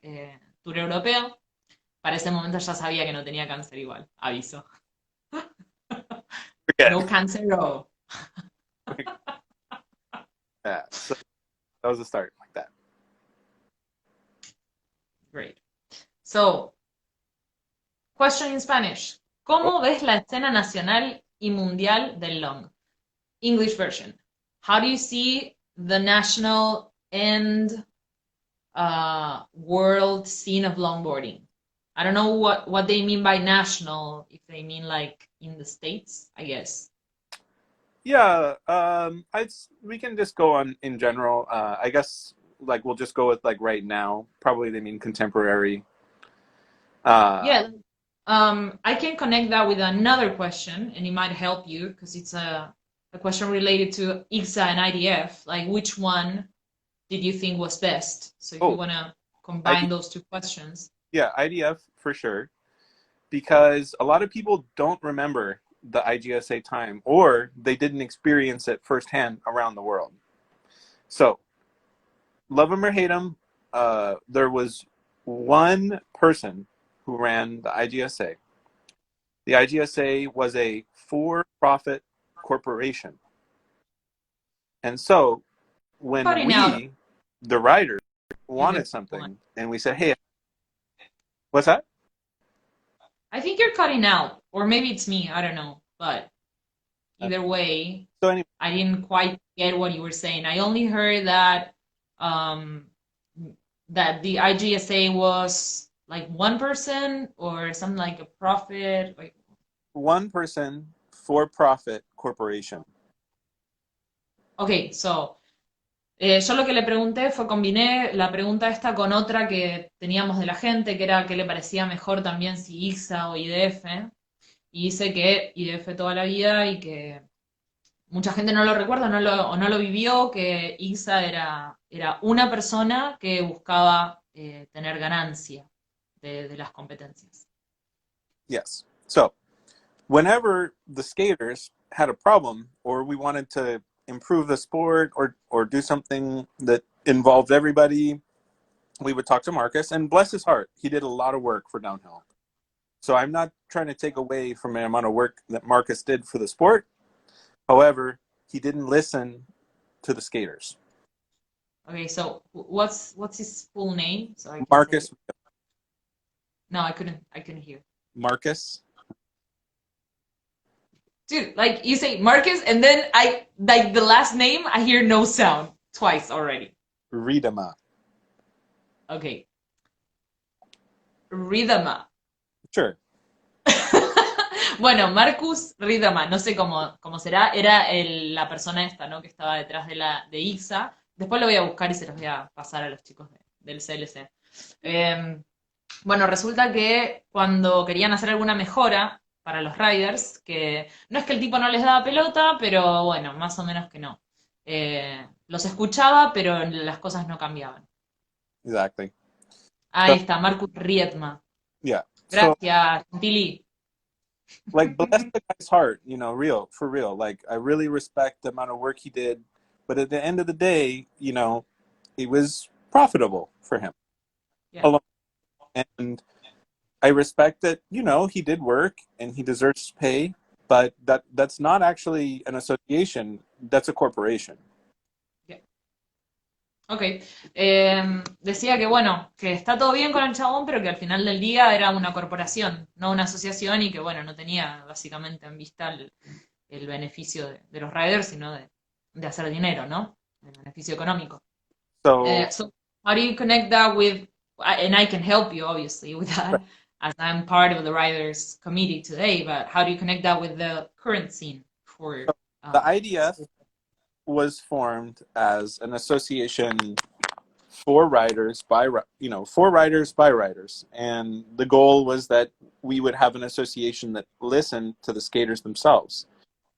tour europeo. Para ese momento ya sabía que no tenía cáncer igual, aviso. Forget. No cancer. Yeah, so that was the start like that. Great. So, question in Spanish. Oh, ¿Cómo ves la escena nacional y mundial del long? English version. How do you see the national and world scene of longboarding? I don't know what they mean by national, if they mean like in the States, I guess. yeah. We can just go on in general. I guess like we'll just go with like right now. Probably they mean contemporary. Uh, Yeah. I can connect that with another question, and it might help you because it's a question related to IGSA and IDF. Like, which one did you think was best? So, if you oh, want to ID, combine those two questions. yeah, IDF for sure. Because a lot of people don't remember the IGSA time, or they didn't experience it firsthand around the world. So, love him or hate him, there was one person who ran the IGSA. The IGSA was a for-profit corporation. And so, when Cutting out. we, the riders, You wanted get one. something, and we said, hey, what's that? I think you're cutting out, or maybe it's me. I don't know. But Uh, either way, So, anyway, I didn't quite get what you were saying. I only heard that um, that the IGSA was like one person or something like a profit. Like, one person for-profit corporation. okay, so yo lo que le pregunté fue combiné la pregunta esta con otra que teníamos de la gente, que era qué le parecía mejor también si IGSA o IDF. Y dice que IDF toda la vida y que mucha gente no lo recuerda o no lo vivió, que IGSA era una persona que buscaba tener ganancia de las competencias. Yes. So, whenever the skaters had a problem or we wanted to improve the sport or do something that involved everybody, we would talk to Marcus, and bless his heart, he did a lot of work for downhill. So I'm not trying to take away from the amount of work that Marcus did for the sport. However, he didn't listen to the skaters. Okay, so what's his full name so I can say Marcus, it? No, I couldn't hear. Marcus, Dude, like you say Marcus and then I like the last name I hear no sound twice already. Riedema. Okay. Ridama. Sure. Bueno, Marcus Ridama, no sé cómo será, era la persona esta, ¿no? Que estaba detrás de IXA. Después lo voy a buscar y se los voy a pasar a los chicos del CLC. Bueno, resulta que cuando querían hacer alguna mejora para los riders, que no es que el tipo no les daba pelota, pero bueno, más o menos que no. Los escuchaba, pero las cosas no cambiaban. Exactly. Ahí So está, Marcus Rietma. yeah. So Gracias, Gentili. like bless the guy's heart, you know, real for real. Like I really respect the amount of work he did, but at the end of the day, you know, it was profitable for him Yeah. alone. And I respect that, you know, he did work and he deserves pay, but that's not actually an association, that's a corporation. Yeah. Ok. Decía que bueno, que está todo bien con el chabón, pero que al final del día era una corporación, no una asociación, y que bueno, no tenía básicamente en vista el beneficio de los riders, sino de hacer dinero, ¿no? El beneficio económico. So So how do you connect that with, and I can help you obviously with that, as I'm part of the riders committee today, but how do you connect that with the current scene for, the um, IDF was formed as an association for riders by, you know, for riders by riders, and the goal was that we would have an association that listened to the skaters themselves,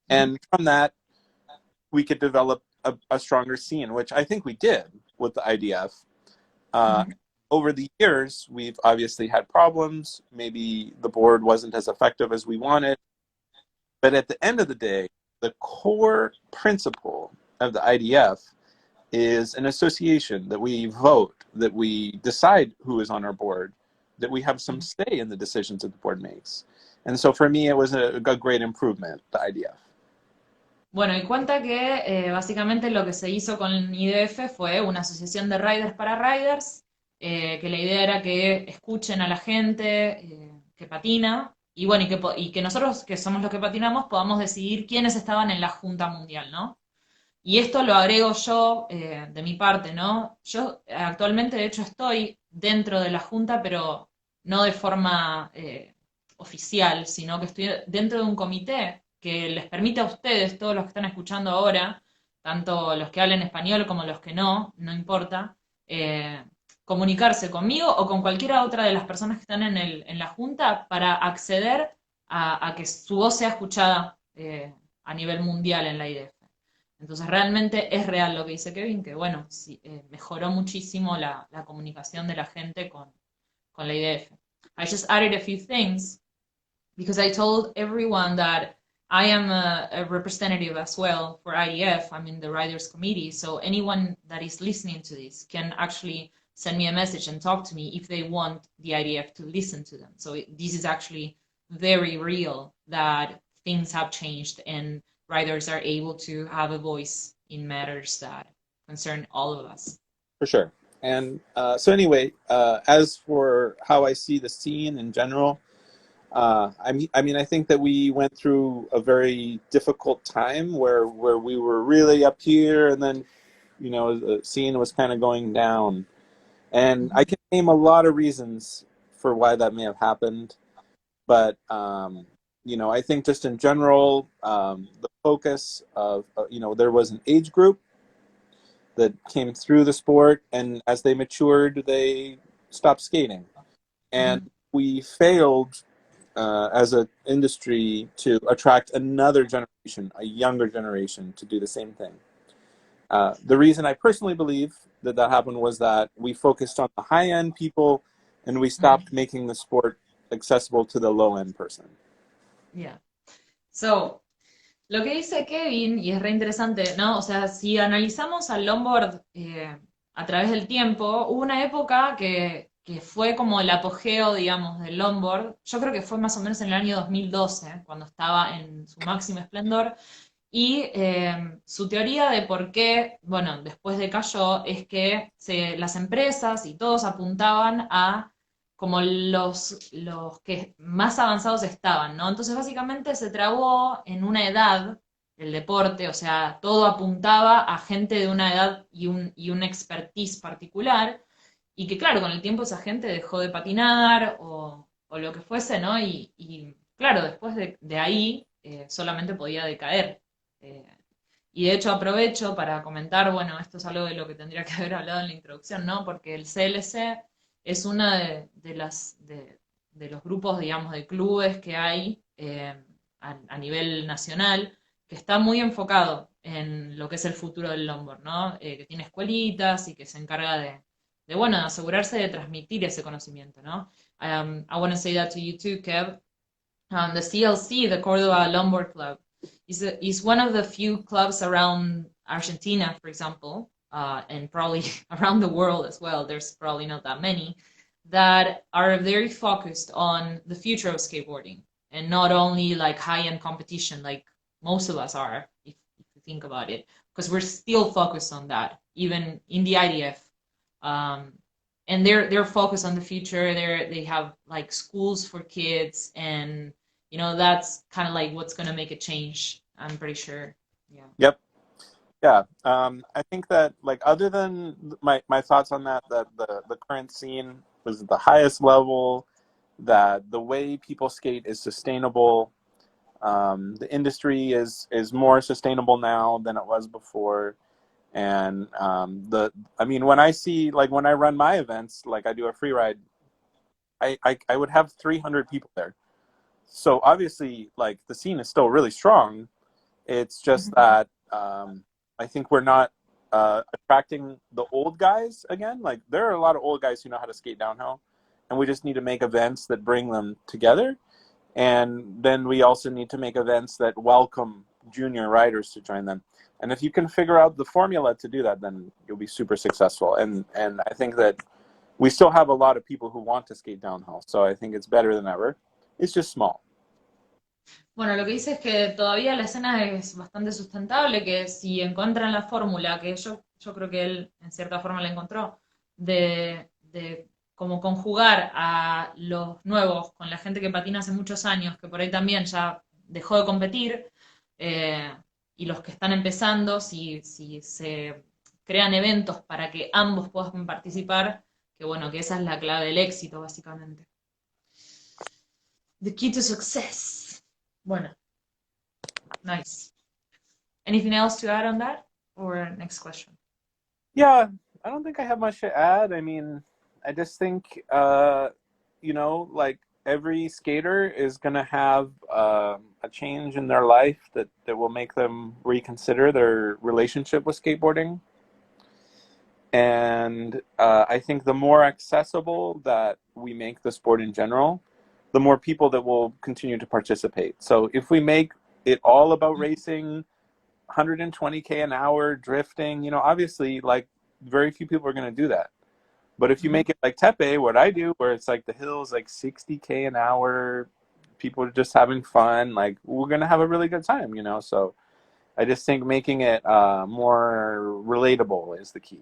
and from that we could develop a stronger scene, which I think we did with the IDF. mhm. Over the years, we've obviously had problems. Maybe the board wasn't as effective as we wanted. But at the end of the day, the core principle of the IDF is an association that we vote, that we decide who is on our board, that we have some say in the decisions that the board makes. And so for me, it was a great improvement, the IDF. Bueno, y cuenta que básicamente lo que se hizo con IDF fue una asociación de riders para riders, que la idea era que escuchen a la gente que patina, y bueno, y que nosotros, que somos los que patinamos, podamos decidir quiénes estaban en la Junta Mundial, ¿no? Y esto lo agrego yo de mi parte, ¿no? Yo actualmente, de hecho, estoy dentro de la Junta, pero no de forma oficial, sino que estoy dentro de un comité que les permite a ustedes, todos los que están escuchando ahora, tanto los que hablen español como los que no, no importa, eh, comunicarse conmigo o con cualquiera otra de las personas que están en la Junta para acceder a que su voz sea escuchada a nivel mundial en la IDF. Entonces realmente es real lo que dice Kevin, que bueno, sí, mejoró muchísimo la comunicación de la gente con la IDF. I just added a few things because I told everyone that I am a representative as well for IDF. I'm in the Riders Committee, so anyone that is listening to this can actually send me a message and talk to me if they want the IDF to listen to them. So this is actually very real that things have changed and riders are able to have a voice in matters that concern all of us. For sure. And so anyway, as for how I see the scene in general, I mean, I think that we went through a very difficult time where we were really up here, and then, you know, the scene was kind of going down. And I can name a lot of reasons for why that may have happened, but you know, I think just in general, the focus of you know, there was an age group that came through the sport, and as they matured, they stopped skating, and we failed as an industry to attract another generation, a younger generation, to do the same thing. The reason I personally believe that that happened was that we focused on the high-end people and we stopped making the sport accessible to the low-end person. Yeah. So, lo que dice Kevin, y es re interesante, ¿no? O sea, si analizamos al longboard a través del tiempo, hubo una época que fue como el apogeo, digamos, del longboard. Yo creo que fue más o menos en el año 2012, cuando estaba en su máximo esplendor. Y su teoría de por qué, bueno, después decayó, es que las empresas y todos apuntaban a como los que más avanzados estaban, ¿no? Entonces básicamente se trabó en una edad el deporte, o sea, todo apuntaba a gente de una edad y un expertise particular, y que claro, con el tiempo esa gente dejó de patinar o lo que fuese, ¿no? Y claro, después de ahí solamente podía decaer. Eh, y de hecho aprovecho para comentar, bueno, esto es algo de lo que tendría que haber hablado en la introducción, ¿no? Porque el CLC es una de de los grupos, digamos, de clubes que hay a nivel nacional, que está muy enfocado en lo que es el futuro del longboard, ¿no? Que tiene escuelitas y que se encarga bueno, de asegurarse de transmitir ese conocimiento, ¿no? I want to say that to you too, Kev. The CLC, the Cordoba Longboard Club, is one of the few clubs around Argentina, for example, and probably around the world as well. There's probably not that many that are very focused on the future of skateboarding and not only like high-end competition like most of us are, if you think about it, because we're still focused on that, even in the IDF. Um, and they're focused on the future. They have like schools for kids, and you know that's kind of like what's gonna make a change. I'm pretty sure. Yeah. Yep. Yeah. I think that, like, other than my thoughts on that the current scene was at the highest level, that the way people skate is sustainable. The industry is more sustainable now than it was before. And I mean, when I see, like, when I run my events, like I do a free ride, I would have 300 people there. So obviously, like, the scene is still really strong. It's just that I think we're not attracting the old guys again. Like, there are a lot of old guys who know how to skate downhill, and we just need to make events that bring them together. And then we also need to make events that welcome junior riders to join them. And if you can figure out the formula to do that, then you'll be super successful. And I think that we still have a lot of people who want to skate downhill. So I think it's better than ever. It's just small. Bueno, lo que dice es que todavía la escena es bastante sustentable, que si encuentran la fórmula, que yo creo que él en cierta forma la encontró, de como conjugar a los nuevos con la gente que patina hace muchos años, que por ahí también ya dejó de competir, y los que están empezando, si se crean eventos para que ambos puedan participar, que bueno, que esa es la clave del éxito, básicamente. The key to success. Bueno, nice. Anything else to add on that? Or next question? Yeah, I don't think I have much to add. I mean, I just think, you know, like, every skater is going to have a change in their life that will make them reconsider their relationship with skateboarding. And I think the more accessible that we make the sport in general, the more people that will continue to participate. So if we make it all about racing, 120K an hour, drifting, you know, obviously, like, very few people are going to do that. But if you make it like Tepe, what I do, where it's like the hills, like 60K an hour, people are just having fun, like, we're going to have a really good time, you know? So I just think making it more relatable is the key.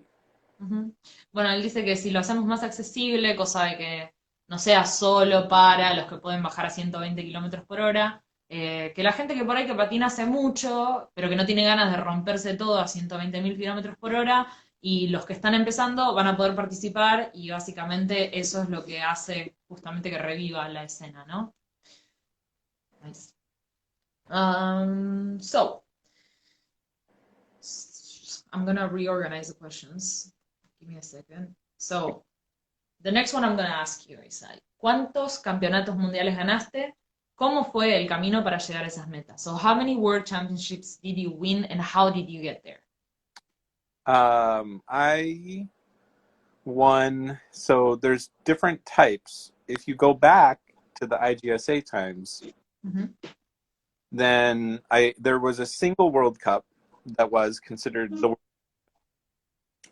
Bueno, él dice que si lo hacemos más accesible, cosa de que no sea solo para los que pueden bajar a 120 kilómetros por hora, que la gente que por ahí que patina hace mucho, pero que no tiene ganas de romperse todo a 120.000 kilómetros por hora, y los que están empezando van a poder participar, y básicamente eso es lo que hace justamente que reviva la escena, ¿no? Nice. So, I'm gonna reorganize the questions. Give me a second. So, the next one I'm gonna ask you is, ¿cuántos campeonatos mundiales ganaste? ¿Cómo fue el camino para llegar a esas metas? So, how many world championships did you win, and how did you get there? I won. So there's different types. If you go back to the IGSA times, then there was a single World Cup that was considered the,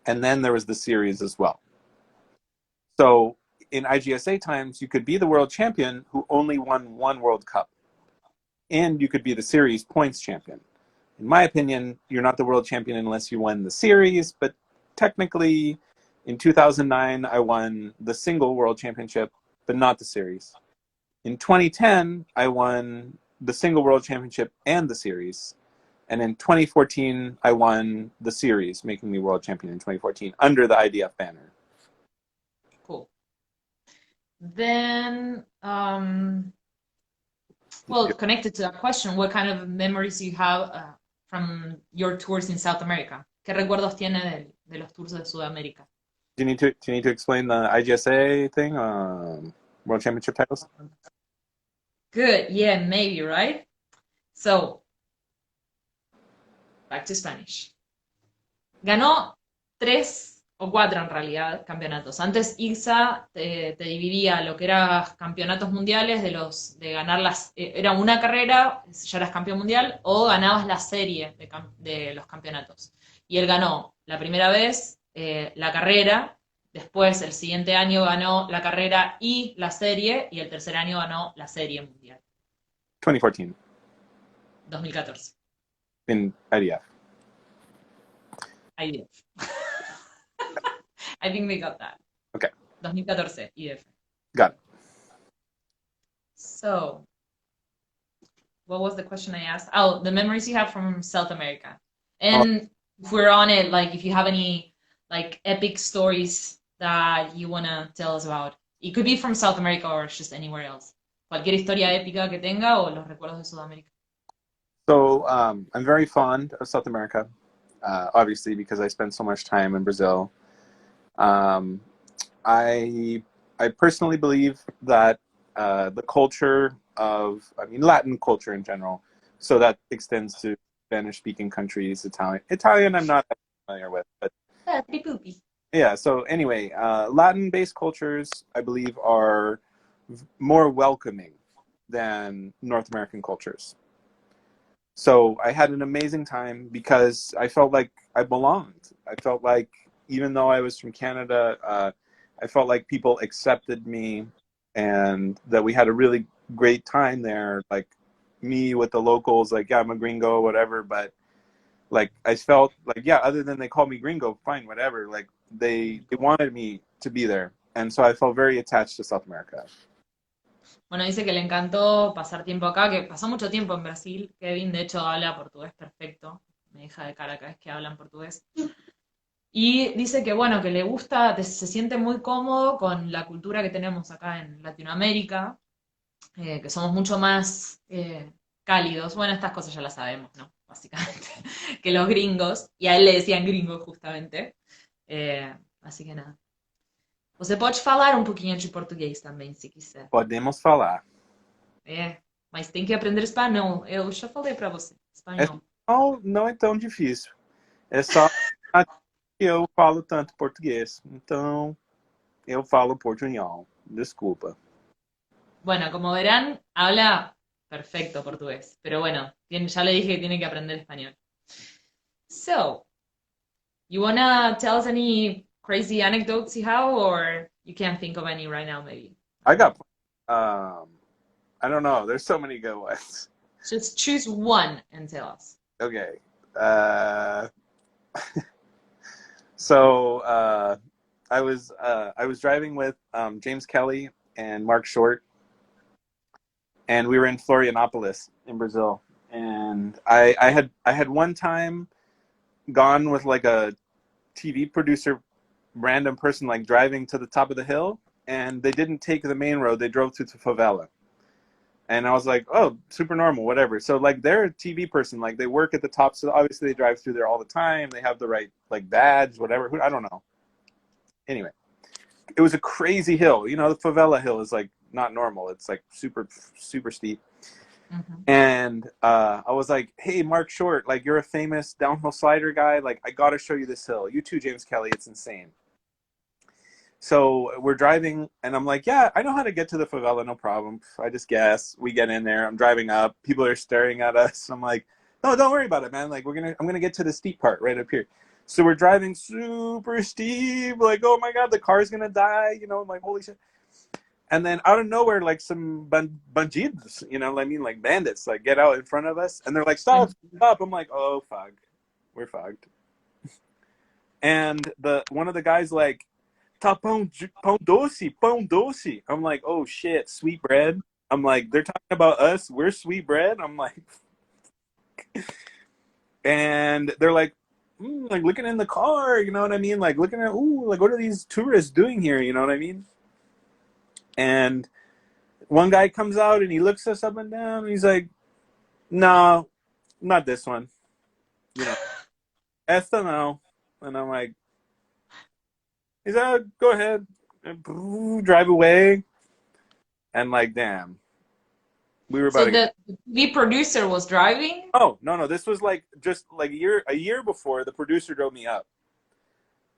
and then there was the series as well. So in IGSA times, you could be the world champion who only won one World Cup, and you could be the series points champion. In my opinion, you're not the world champion unless you won the series, but technically in 2009, I won the single world championship, but not the series. In 2010, I won the single world championship and the series. And in 2014, I won the series, making me world champion in 2014 under the IDF banner. Cool. Then, well, connected to that question, what kind of memories do you have from your tours in South America? ¿Qué recuerdos tiene de los tours de Sudamérica? Do you need to explain the IGSA thing? World Championship titles? Good, yeah, maybe, right? So, back to Spanish. Ganó 3 o 4 en realidad campeonatos. Antes IGSA te dividía lo que eran campeonatos mundiales de ganar era una carrera, ya eras campeón mundial, o ganabas la serie de los campeonatos. Y él ganó la primera vez la carrera, después el siguiente año ganó la carrera y la serie, y el tercer año ganó la serie mundial. 2014 2014. in IDF. IDF. I think we got that. Okay. 2014, IDF. Got it. So, what was the question I asked? Oh, the memories you have from South America. And if we're on it, like if you have any like epic stories that you want to tell us about. It could be from South America or just anywhere else. Cualquier historia épica que tenga o los recuerdos de Sudamérica. So I'm very fond of South America, obviously because I spent so much time in Brazil. I personally believe that the culture of, Latin culture in general, so that extends to Spanish-speaking countries, Italian I'm not that familiar with, but yeah, so anyway, Latin-based cultures, I believe, are more welcoming than North American cultures. So I had an amazing time because I felt like I belonged. I felt like, even though I was from Canada, I felt like people accepted me and that we had a really great time there. Like me with the locals, like, yeah, I'm a gringo, whatever. But like, I felt like, yeah, other than they called me gringo, fine, whatever. Like they wanted me to be there. And so I felt very attached to South America. Bueno, dice que le encantó pasar tiempo acá, que pasó mucho tiempo en Brasil. Kevin, de hecho, habla portugués perfecto. Me deja de cara cada vez que hablan portugués. Y dice que, bueno, que le gusta, se siente muy cómodo con la cultura que tenemos acá en Latinoamérica, que somos mucho más cálidos. Bueno, estas cosas ya las sabemos, ¿no? Básicamente, que los gringos. Y a él le decían gringos, justamente. Así que nada. Você pode falar um pouquinho de português também, se quiser. Podemos falar. Mas tem que aprender espanhol. Eu já falei para você, espanhol. Não é tão difícil. É só que eu falo tanto português. Então, eu falo portunhol. Desculpa. Bueno, como verán, habla perfecto portugués. Pero bueno, ya le dije que tiene que aprender español. So, you wanna tell us any crazy anecdotes you have, or you can't think of any right now, maybe? I got, I don't know. There's so many good ones. Just choose one and tell us. Okay. So I was driving with James Kelly and Mark Short, and we were in Florianopolis in Brazil. And I had one time gone with like a TV producer, random person, like driving to the top of the hill, and they didn't take the main road. They drove to the favela. And I was like, oh, super normal, whatever. So like they're a TV person, like they work at the top, so obviously they drive through there all the time. They have the right like badge, whatever. I don't know. Anyway, it was a crazy hill. You know, the favela hill is like not normal. It's like super, super steep. Mm-hmm. And I was like, hey, Mark Short, like you're a famous downhill slider guy. Like I got to show you this hill. You too, James Kelly. It's insane. So we're driving, and I'm like, yeah, I know how to get to the favela, no problem. I just guess. We get in there. I'm driving up. People are staring at us. I'm like, no, don't worry about it, man. Like I'm gonna get to the steep part right up here. So we're driving super steep. Like, oh my god, the car's gonna die. You know, I'm like, holy shit. And then out of nowhere, like some bandidos, you know what I mean, like bandits, like get out in front of us, and they're like, stop, stop. I'm like, oh fuck, we're fucked. And one of the guys like, tá pão doce. I'm like, oh shit, sweet bread. I'm like, they're talking about us, we're sweet bread. I'm like, and they're like looking in the car, you know what I mean, like looking at, ooh, like what are these tourists doing here, you know what I mean? And one guy comes out and he looks us up and down, and he's like, no, not this one, you know, esta no. And I'm like, he's like, go ahead, and drive away. and like, damn, we were about So to get. the TV producer was driving? Oh no, this was like just like a year before the producer drove me up.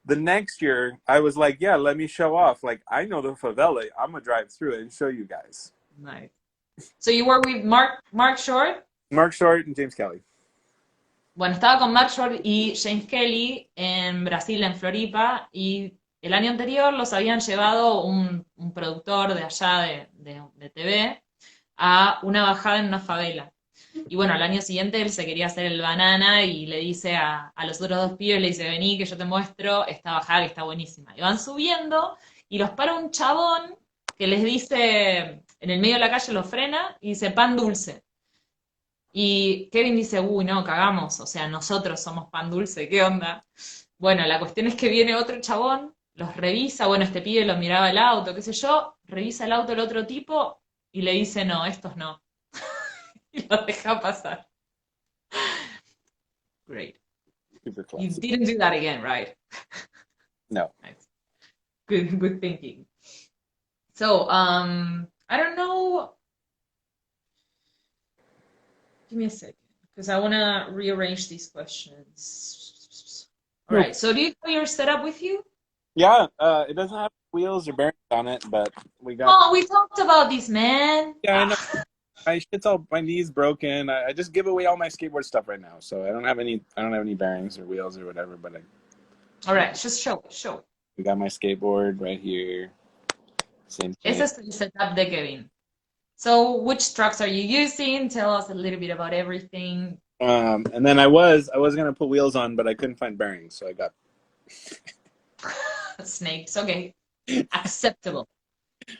The next year, I was like, yeah, let me show off. Like, I know the favela. I'm gonna drive through it and show you guys. Nice. So you were with Mark Short? Mark Short and James Kelly. Bueno, estaba con Mark Short y James Kelly en Brasil, en Floripa, y el año anterior los habían llevado un productor de allá de TV a una bajada en una favela. Y bueno, al año siguiente él se quería hacer el banana y le dice a los otros dos pibes, le dice, vení que yo te muestro esta bajada que está buenísima. Y van subiendo y los para un chabón que les dice, en el medio de la calle los frena y dice, pan dulce. Y Kevin dice, uy, no, cagamos, o sea, nosotros somos pan dulce, ¿qué onda? Bueno, la cuestión es que viene otro chabón, los revisa, bueno, este pibe lo miraba el auto, qué sé yo, revisa el auto el otro tipo y le dice, no, estos no. Y los deja pasar. Great. Super You classic. didn't do that again, right? No. Nice. Good thinking. So, I don't know. Give me a second, because I want to rearrange these questions. All right. So, do you have your setup with you? Yeah, it doesn't have wheels or bearings on it, but we got. Oh, we talked about this, man. Yeah, I know. My knee's broken. I just give away all my skateboard stuff right now, so I don't have any bearings or wheels or whatever. But All right, just show. we got my skateboard right here. Same thing. Ese es el setup de Kevin. So, which trucks are you using? Tell us a little bit about everything. And then I was gonna put wheels on, but I couldn't find bearings, so I got Snakes, okay. Acceptable.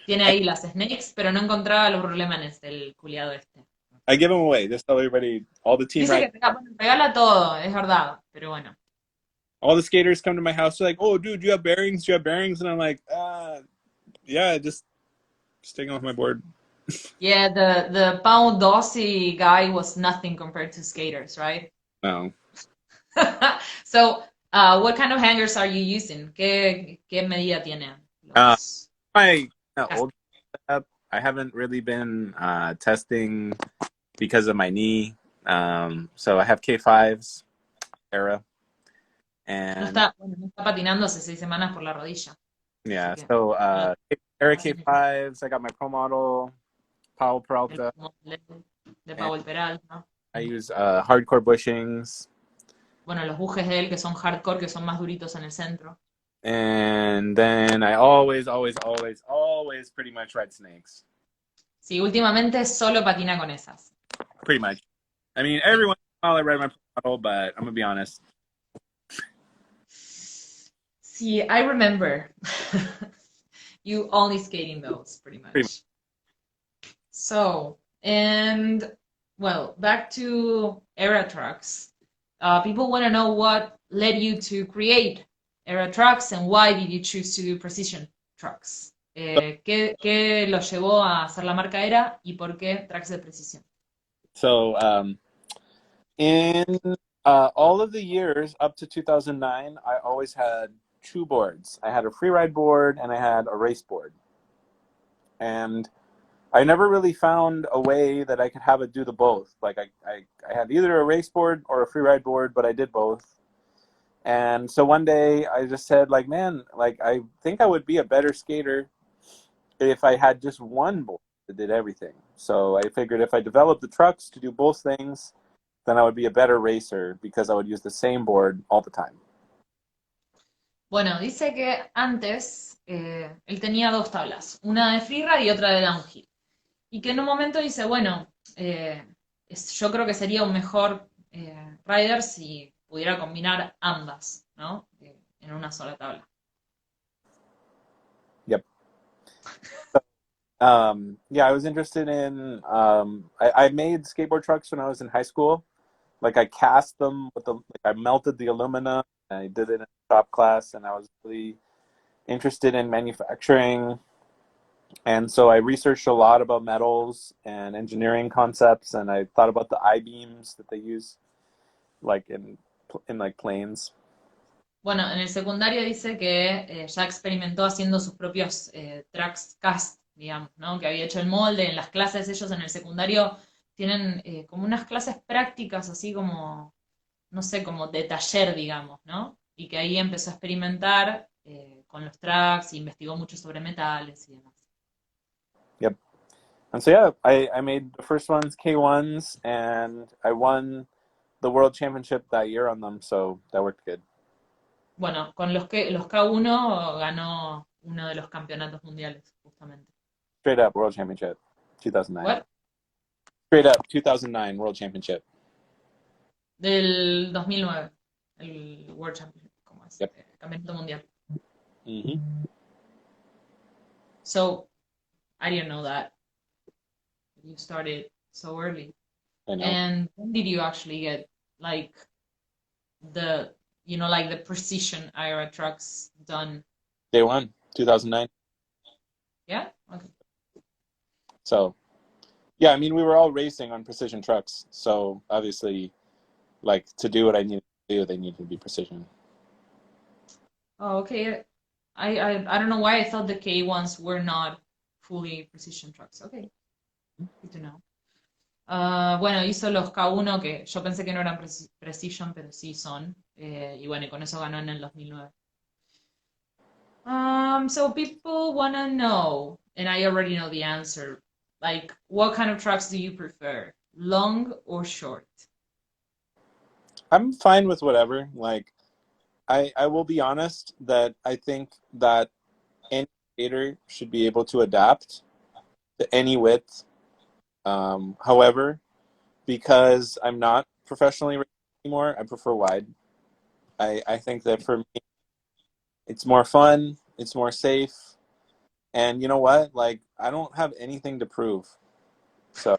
Tiene ahí las snakes, pero no encontraba los rulemanes del culiado este. I give them away. Just tell everybody, all the team Dice right, que regala todo, es verdad, pero bueno. all the skaters come to my house. They're like, "Oh, dude, do you have bearings? Do you have bearings?" And I'm like, yeah, just taking off my board. Yeah, the Pau Dossi guy was nothing compared to skaters, right? No. So, what kind of hangers are you using? ¿Qué medida tiene? My old setup, I haven't really been testing because of my knee. So I have K5s, Era, and No está patinando hace 6 semanas por la rodilla. yeah. So Era K5s. I got my Pro Model, Powell Peralta. De Powell Peralta. I use hardcore bushings. Bueno, los bujes de él que son hardcore, que son más duritos en el centro. And then I always pretty much ride snakes. Sí, últimamente solo patina con esas. Pretty much. I mean, every once in a while I ride my model, but I'm gonna be honest. See, I remember. You only skating those, pretty much. So, and, well, back to Aerotrucks. People want to know what led you to create Aerotrucks and why did you choose to do precision trucks? ¿Qué lo llevó a hacer la marca Era y por qué trucks de precisión? So, in all of the years up to 2009, I always had 2 boards. I had a freeride board and I had a race board. And I never really found a way that I could have it do the both. Like I had either a race board or a freeride board, but I did both. And so one day I just said, like, man, like I think I would be a better skater if I had just one board that did everything. So I figured if I developed the trucks to do both things, then I would be a better racer because I would use the same board all the time. Bueno, dice que antes él tenía 2 tablas, una de freeride y otra de downhill. Y que en un momento dice, bueno, yo creo que sería un mejor rider si pudiera combinar ambas, ¿no? En una sola tabla. Yep. Yeah, I was interested in, I made skateboard trucks when I was in high school. Like I cast them with I melted the aluminum and I did it in a shop class, and I was really interested in manufacturing. And so I researched a lot about metals and engineering concepts, and I thought about the I-beams that they use like in like planes. Bueno, en el secundario dice que ya experimentó haciendo sus propios trucks cast digamos, ¿no? Que había hecho el molde. En las clases ellos en el secundario tienen como unas clases prácticas, así como, no sé, como de taller, digamos, ¿no? Y que ahí empezó a experimentar con los tracks, investigó mucho sobre metales y demás. Yep. And so yeah, I made the first ones K1s, and I won the world championship that year on them, so that worked good. Bueno, con los K1 ganó uno de los campeonatos mundiales, justamente. Straight up world championship, 2009. ¿What? Straight up 2009 world championship. Del 2009, el World Championship, ¿cómo es? Yep. Campeonato mundial. Mm-hmm. So, I didn't know that. You started so early. I know. And when did you actually get, like, the, like the precision Aerotrucks done? Day one, 2009. Yeah? Okay. So, yeah, I mean, we were all racing on precision trucks. So obviously, like, to do what I needed to do, they needed to be precision. Oh, okay. I don't know why I thought the K1s were not fully precision trucks. Okay, good to know. Bueno, hizo los K1 que yo pensé que no eran precision, pero sí son. Y bueno, y con eso ganó en el 2009. So people wanna know, and I already know the answer. Like, what kind of trucks do you prefer? Long or short? I'm fine with whatever. Like, I will be honest that I think that any skater should be able to adapt to any width. However, because I'm not professionally racing anymore, I prefer wide. I think that for me, it's more fun, it's more safe, and you know what? Like, I don't have anything to prove. So,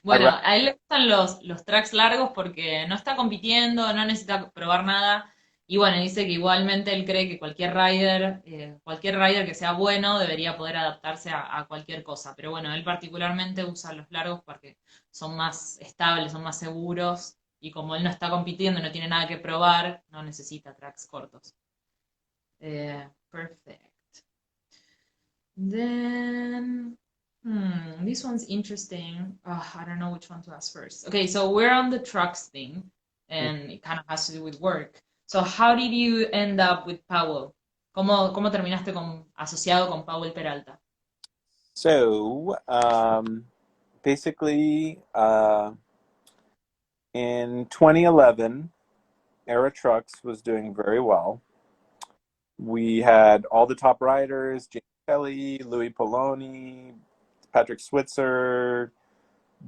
Bueno, a él le gustan los tracks largos porque no está compitiendo, no necesita probar nada. Y bueno, dice que igualmente él cree que cualquier rider que sea bueno debería poder adaptarse a cualquier cosa. Pero bueno, él particularmente usa los largos porque son más estables, son más seguros. Y como él no está compitiendo, no tiene nada que probar, no necesita tracks cortos. Perfect. Then, this one's interesting. I don't know which one to ask first. Okay, so we're on the trucks thing, and it kind of has to do with work. So how did you end up with Powell? ¿Cómo terminaste asociado con Powell Peralta? so basically, in 2011, Aerotrucks was doing very well. We had all the top riders: James Kelly, Louis Poloni, Patrick Switzer,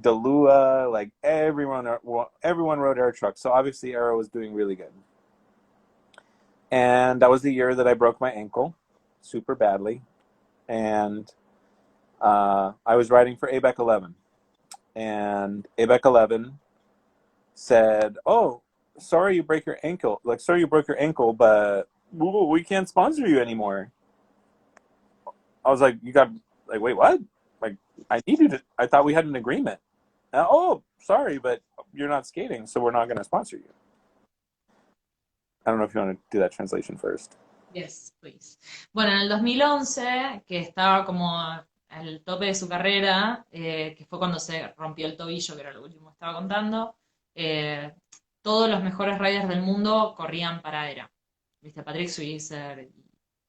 Delua, like everyone rode Aerotrucks. So obviously Aero was doing really good. And that was the year that I broke my ankle super badly. And I was riding for ABEC 11. And ABEC 11 said, "Oh, sorry you broke your ankle. Sorry you broke your ankle, but we can't sponsor you anymore." I was like, wait, what? Like, I thought we had an agreement. Oh, sorry, but you're not skating, so we're not going to sponsor you. I don't know if you want to do that translation first. Yes, please. Bueno, en el 2011, que estaba como al tope de su carrera, que fue cuando se rompió el tobillo, que era lo último que estaba contando, todos los mejores riders del mundo corrían para Aera. Viste, Patrick Switzer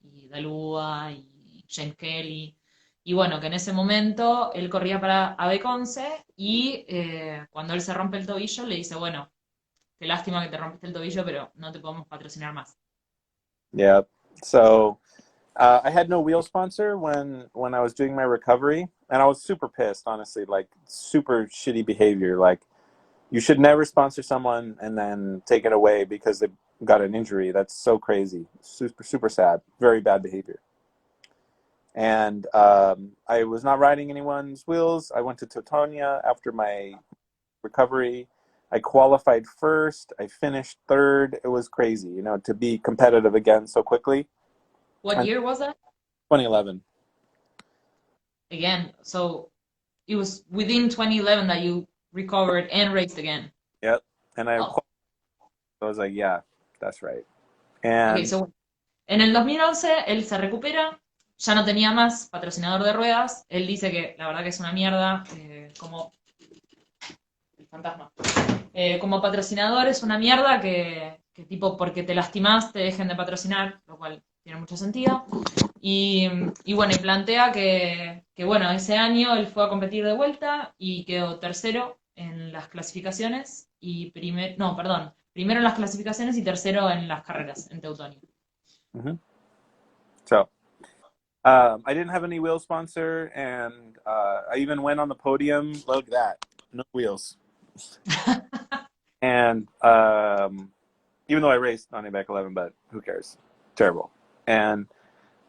y Dalúa y James Kelly. Y bueno, que en ese momento él corría para ABEC 11 y cuando él se rompe el tobillo le dice, bueno, qué lástima que te rompiste el tobillo, pero no te podemos patrocinar más. Yeah. So I had no wheel sponsor when I was doing my recovery, and I was super pissed, honestly, like super shitty behavior. Like, you should never sponsor someone and then take it away because they got an injury. That's so crazy. Super, super sad. Very bad behavior. And I was not riding anyone's wheels. I went to Teutonia after my recovery. I qualified first. I finished third. It was crazy, to be competitive again so quickly. What year was that? 2011. Again, so it was within 2011 that you recovered and raced again. Yep. And I was like, yeah, that's right. And Okay, so en el 2011 él se recupera ya no tenía más patrocinador de ruedas. Él dice que la verdad que es una mierda, como el fantasma. Como patrocinador es una mierda que tipo porque te lastimás te dejen de patrocinar, lo cual tiene mucho sentido. Y bueno, y plantea que, bueno, ese año él fue a competir de vuelta y quedó tercero en las clasificaciones y no, perdón, primero en las clasificaciones y tercero en las carreras en Teutonio. Mm-hmm. So I didn't have any wheel sponsor, and I even went on the podium. Look at that, no wheels. And even though I raced on ABAC 11, but who cares? Terrible. And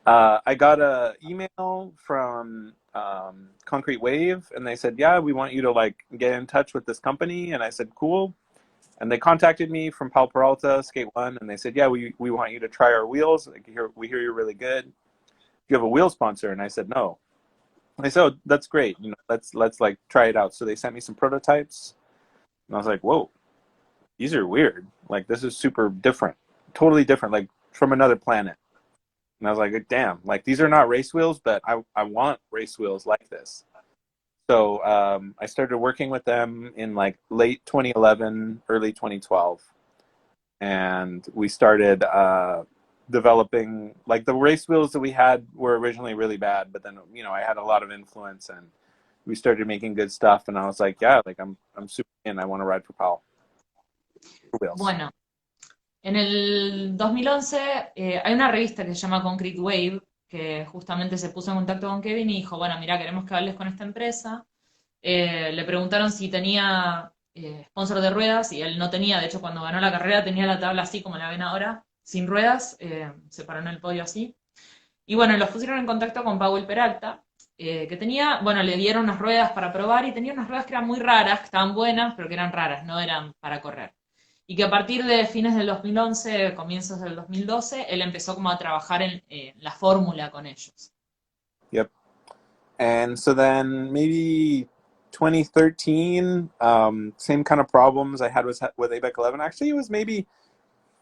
I got an email from Concrete Wave, and they said, "Yeah, we want you to like get in touch with this company." And I said, "Cool." And they contacted me from Pal Peralta, Skate One, and they said, "Yeah, we want you to try our wheels. Like, we hear you're really good. Do you have a wheel sponsor?" And I said, "No." And they said, "Oh, that's great. You know, let's like try it out." So they sent me some prototypes, and I was like, "Whoa, these are weird. Like, this is super different, totally different, like from another planet." And I was like, "Damn, like these are not race wheels, but I want race wheels like this." So I started working with them in like late 2011, early 2012, and we started developing, like, the race wheels that we had were originally really bad, but then, you know, I had a lot of influence and we started making good stuff, and I was like, yeah, like I'm super in. I want to ride for Powell for wheels. Bueno, en el 2011 hay una revista que se llama Concrete Wave, que justamente se puso en contacto con Kevin y dijo, bueno, mira, queremos que hables con esta empresa. Le preguntaron si tenía sponsor de ruedas y él no tenía, de hecho cuando ganó la carrera tenía la tabla así como la ven ahora, sin ruedas, se paró en el podio así. Y bueno, los pusieron en contacto con Powell Peralta, que tenía, bueno, le dieron unas ruedas para probar y tenía unas ruedas que eran muy raras, que estaban buenas, pero que eran raras, no eran para correr. Y que a partir de fines del 2011, comienzos del 2012, él empezó como a trabajar en la fórmula con ellos. Yep. And so then maybe 2013, same kind of problems I had with ABEC 11. Actually, it was maybe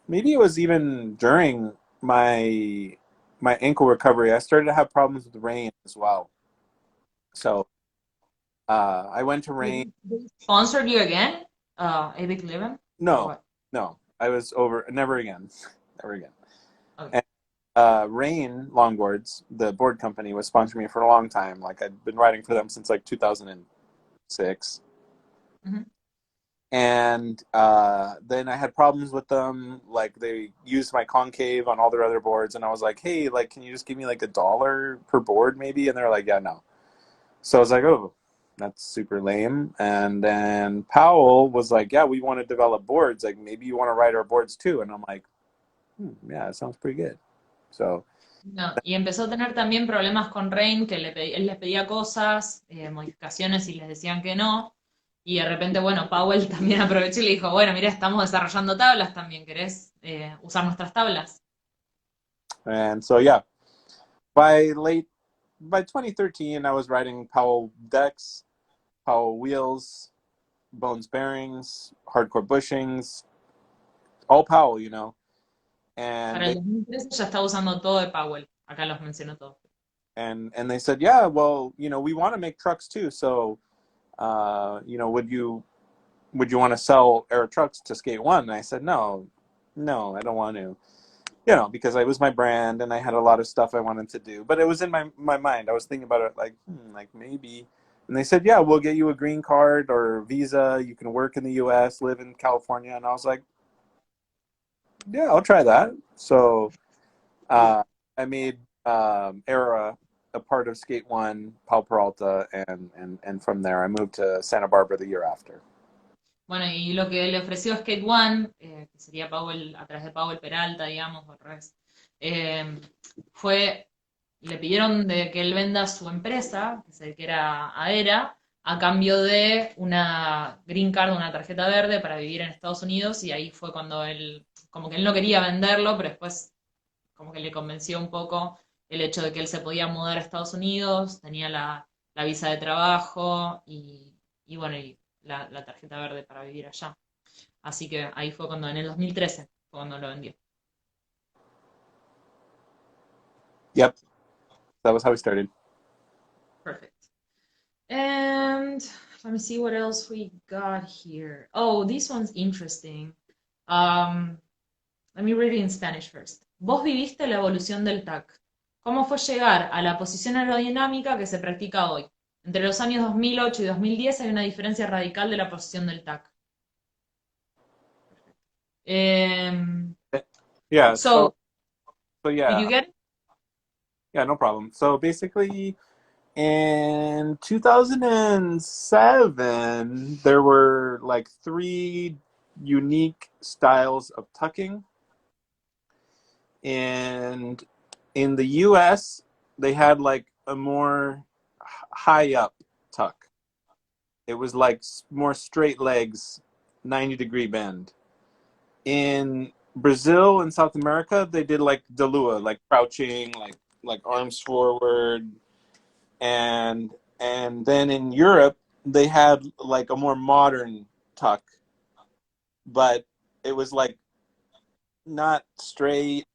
it was even during my ankle recovery. I started to have problems with rain as well. So I went to rain. Sponsored you again? Epic Living? Or No, what? no, I was over. Never again. Never again. Okay. And Rain Longboards, the board company, was sponsoring me for a long time. Like, I'd been riding for them since like 2006. Mm-hmm. And then I had problems with them. Like, they used my concave on all their other boards, and I was like, "Hey, like, can you just give me like $1 per board, maybe?" And they're like, "Yeah, no." So I was like, "Oh, that's super lame." And then Powell was like, "Yeah, we want to develop boards. Like, maybe you want to ride our boards too." And I'm like, "Yeah, that sounds pretty good." So No, y empezó a tener también problemas con Rain, que él les pedía cosas, modificaciones y les decían que no. Y de repente, bueno, Powell también aprovechó y le dijo, bueno, mira, estamos desarrollando tablas también, ¿querés usar nuestras tablas? and so yeah, by 2013, I was riding Powell decks, Powell wheels, Bones bearings, hardcore bushings, all Powell, you know. And Para el 2013 ya estaba usando todo de Powell. Acá los menciono todos. they said, "Yeah, well, you know, we want to make trucks too. So, you know, would you want to sell Aerotrucks to Skate One?" And I said, "No, no, I don't want to." You know, because it was my brand and I had a lot of stuff I wanted to do. But it was in my mind. I was thinking about it like, like maybe. And they said, "Yeah, we'll get you a green card or visa. You can work in the U.S., live in California." And I was like, "Yeah, I'll try that." So I made Era a part of Skate One, Pal Peralta, and from there I moved to Santa Barbara the year after. Bueno, y lo que le ofreció Skate One, que sería Powell, a través de Powell Peralta, digamos, o al revés, fue, le pidieron de que él venda su empresa, que era Aera, a cambio de una green card, una tarjeta verde para vivir en Estados Unidos, y ahí fue cuando él, como que él no quería venderlo, pero después como que le convenció un poco el hecho de que él se podía mudar a Estados Unidos, tenía la visa de trabajo y bueno, y la tarjeta verde para vivir allá. Así que ahí fue cuando, en el 2013, fue cuando lo vendió. Yep. that was how we started. Perfect. And let me see what else we got here. Oh, this one's interesting. Um, Let me read it in Spanish first. Vos viviste la evolución del TAC. ¿Cómo fue llegar a la posición aerodinámica que se practica hoy? Entre los años 2008 y 2010 hay una diferencia radical de la posición del TAC. Yeah, So, so did yeah, you get it? yeah, no problem. So basically, in 2007, there were like 3 unique styles of tucking. And in the US, they had like a more high up tuck. It was like more straight legs, 90-degree bend. In Brazil and South America, they did like Dalua, like crouching, like arms forward. And then in Europe, they had like a more modern tuck, but it was like not straight.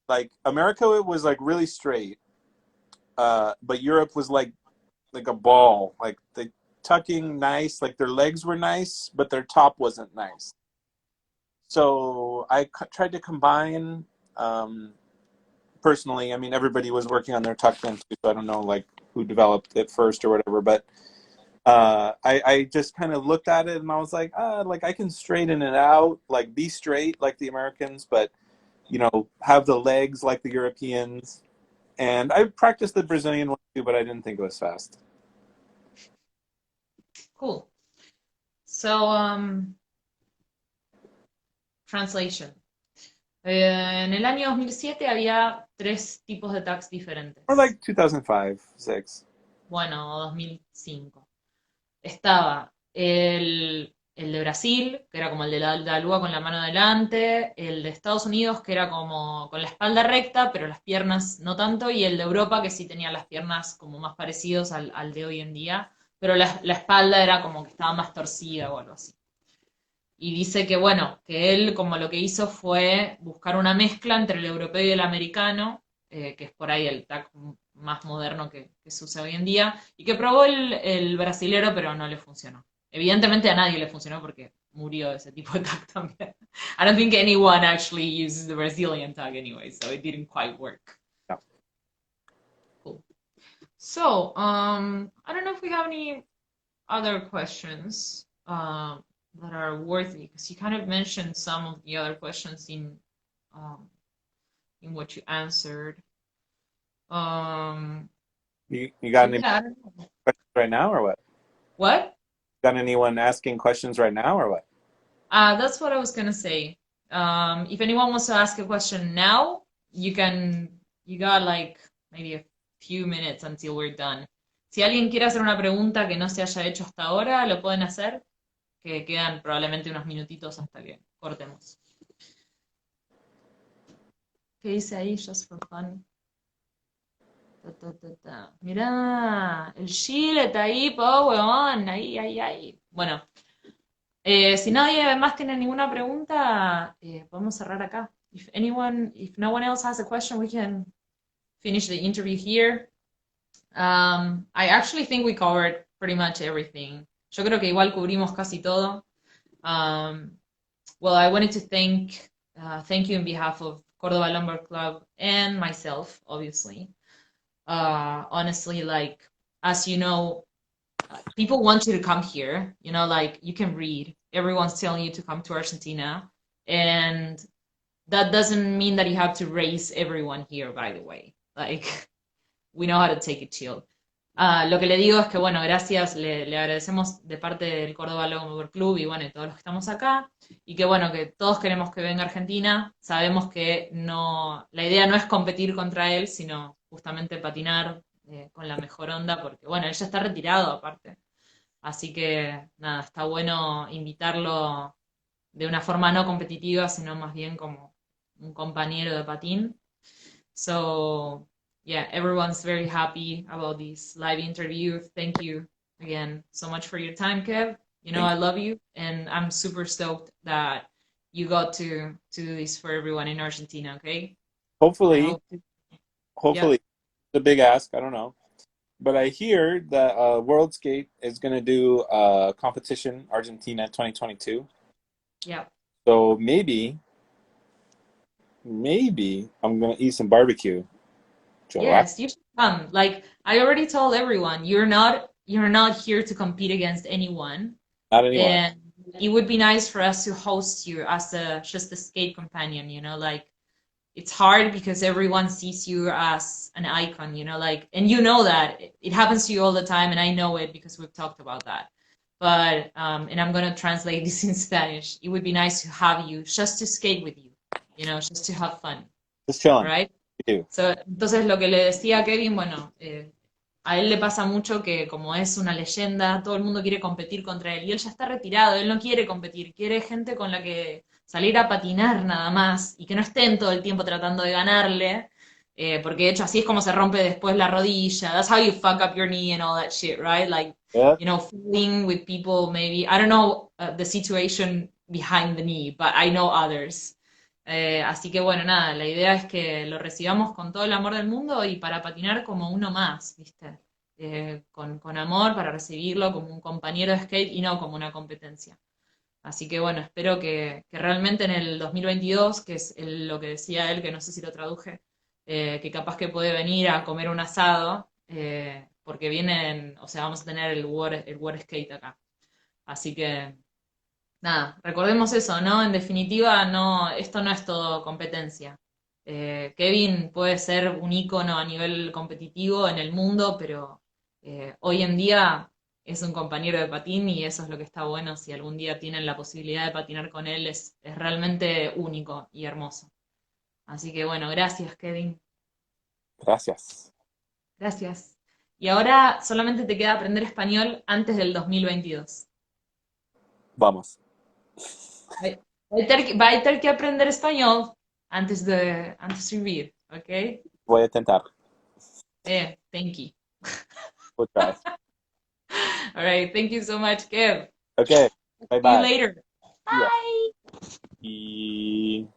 Like America, it was like really straight, but Europe was like a ball. Like the tucking nice, like their legs were nice, but their top wasn't nice. So I tried to combine. Personally, I mean, everybody was working on their tuck then too, so I don't know like who developed it first or whatever, but I just kind of looked at it and I was like I can straighten it out, like be straight like the Americans, but you know, have the legs like the Europeans. And I practiced the Brazilian one too, but I didn't think it was fast. Cool. So, translation. En el año 2007 había 3 tipos de tags diferentes. Or like 2005, 6. Bueno, 2005. Estaba el de Brasil, que era como el de la lúa con la mano adelante, el de Estados Unidos, que era como con la espalda recta, pero las piernas no tanto, y el de Europa, que sí tenía las piernas como más parecidos al de hoy en día, pero la espalda era como que estaba más torcida o algo así. Y dice que, bueno, que él como lo que hizo fue buscar una mezcla entre el europeo y el americano, que es por ahí el tag más moderno que se usa hoy en día, y que probó el brasilero, pero no le funcionó. Evidentemente a nadie le funcionó porque murió ese tipo de tag también. I don't think anyone actually uses the Brazilian tag anyway, so it didn't quite work. No. Cool. So, I don't know if we have any other questions. That are worthy, because you kind of mentioned some of the other questions in what you answered. You So got any yeah, questions right now or what? what? Got anyone asking questions right now or what? That's what I was gonna say. If anyone wants to ask a question now, you can. You got like maybe a few minutes until we're done. Si alguien quiere hacer una pregunta que no se haya hecho hasta ahora, lo pueden hacer. Que quedan probablemente unos minutitos hasta que cortemos. ¿Qué dice ahí? Just for fun. Mirá, el Chile está ahí, po, weón. Ahí. Bueno, si nadie más tiene ninguna pregunta, podemos cerrar acá. If no one else has a question, we can finish the interview here. I actually think we covered pretty much everything. Yo creo que igual cubrimos casi todo. Well, I wanted to thank you on behalf of Cordoba Longboard Club and myself, obviously. Honestly, like, as you know, people want you to come here. You know, like, you can read. Everyone's telling you to come to Argentina. And that doesn't mean that you have to raise everyone here, by the way. Like, we know how to take it chill. Lo que le digo es que, bueno, gracias, le agradecemos de parte del Cordoba Longboard Club y, bueno, y todos los que estamos acá, y que, bueno, que todos queremos que venga a Argentina. Sabemos que no, la idea no es competir contra él, sino justamente patinar con la mejor onda, porque, bueno, él ya está retirado aparte. Así que, nada, está bueno invitarlo de una forma no competitiva, sino más bien como un compañero de patín. So, yeah, everyone's very happy about this live interview. Thank you again so much for your time, Kev. You know, I love you, and I'm super stoked that you got to do this for everyone in Argentina, okay? Hopefully, Yeah. a big ask. I don't know. But I hear that World Skate is going to do a competition, Argentina 2022. Yeah. So maybe I'm going to eat some barbecue. July? Yes, you should come. Like I already told everyone, you're not here to compete against anyone. Not anymore. And it would be nice for us to host you as just a skate companion, like it's hard because everyone sees you as an icon, like, and you know that it happens to you all the time, and I know it because we've talked about that. But and I'm gonna translate this in Spanish. It would be nice to have you just to skate with you, just to have fun, Just chilling. right? You do. So, entonces lo que le decía a Kevin, bueno, a él le pasa mucho que como es una leyenda, todo el mundo quiere competir contra él y él ya está retirado, él no quiere competir, quiere gente con la que salir a patinar nada más y que no estén todo el tiempo tratando de ganarle, porque de hecho así es como se rompe después la rodilla. That's how you fuck up your knee and all that shit, right? Like, Yeah. fooling with people maybe. I don't know the situation behind the knee, but I know others. Así que bueno, nada, la idea es que lo recibamos con todo el amor del mundo y para patinar como uno más, ¿viste? Con amor para recibirlo como un compañero de skate y no como una competencia. Así que bueno, espero que realmente en el 2022, que es lo que decía él, que no sé si lo traduje, que capaz que puede venir a comer un asado, porque vienen, o sea, vamos a tener el War Skate acá. Así que nada, recordemos eso, ¿no? En definitiva, no, esto no es todo competencia. Kevin puede ser un ícono a nivel competitivo en el mundo, pero hoy en día es un compañero de patín y eso es lo que está bueno. Si algún día tienen la posibilidad de patinar con él, es realmente único y hermoso. Así que bueno, gracias, Kevin. Gracias. Gracias. Y ahora solamente te queda aprender español antes del 2022. Vamos. Va a tener que aprender español antes de vivir, ¿ok? Voy a intentar. Thank you. We'll try. All right, thank you so much, Kev. Okay. See you Bye-bye. later. Yeah. Bye. Y...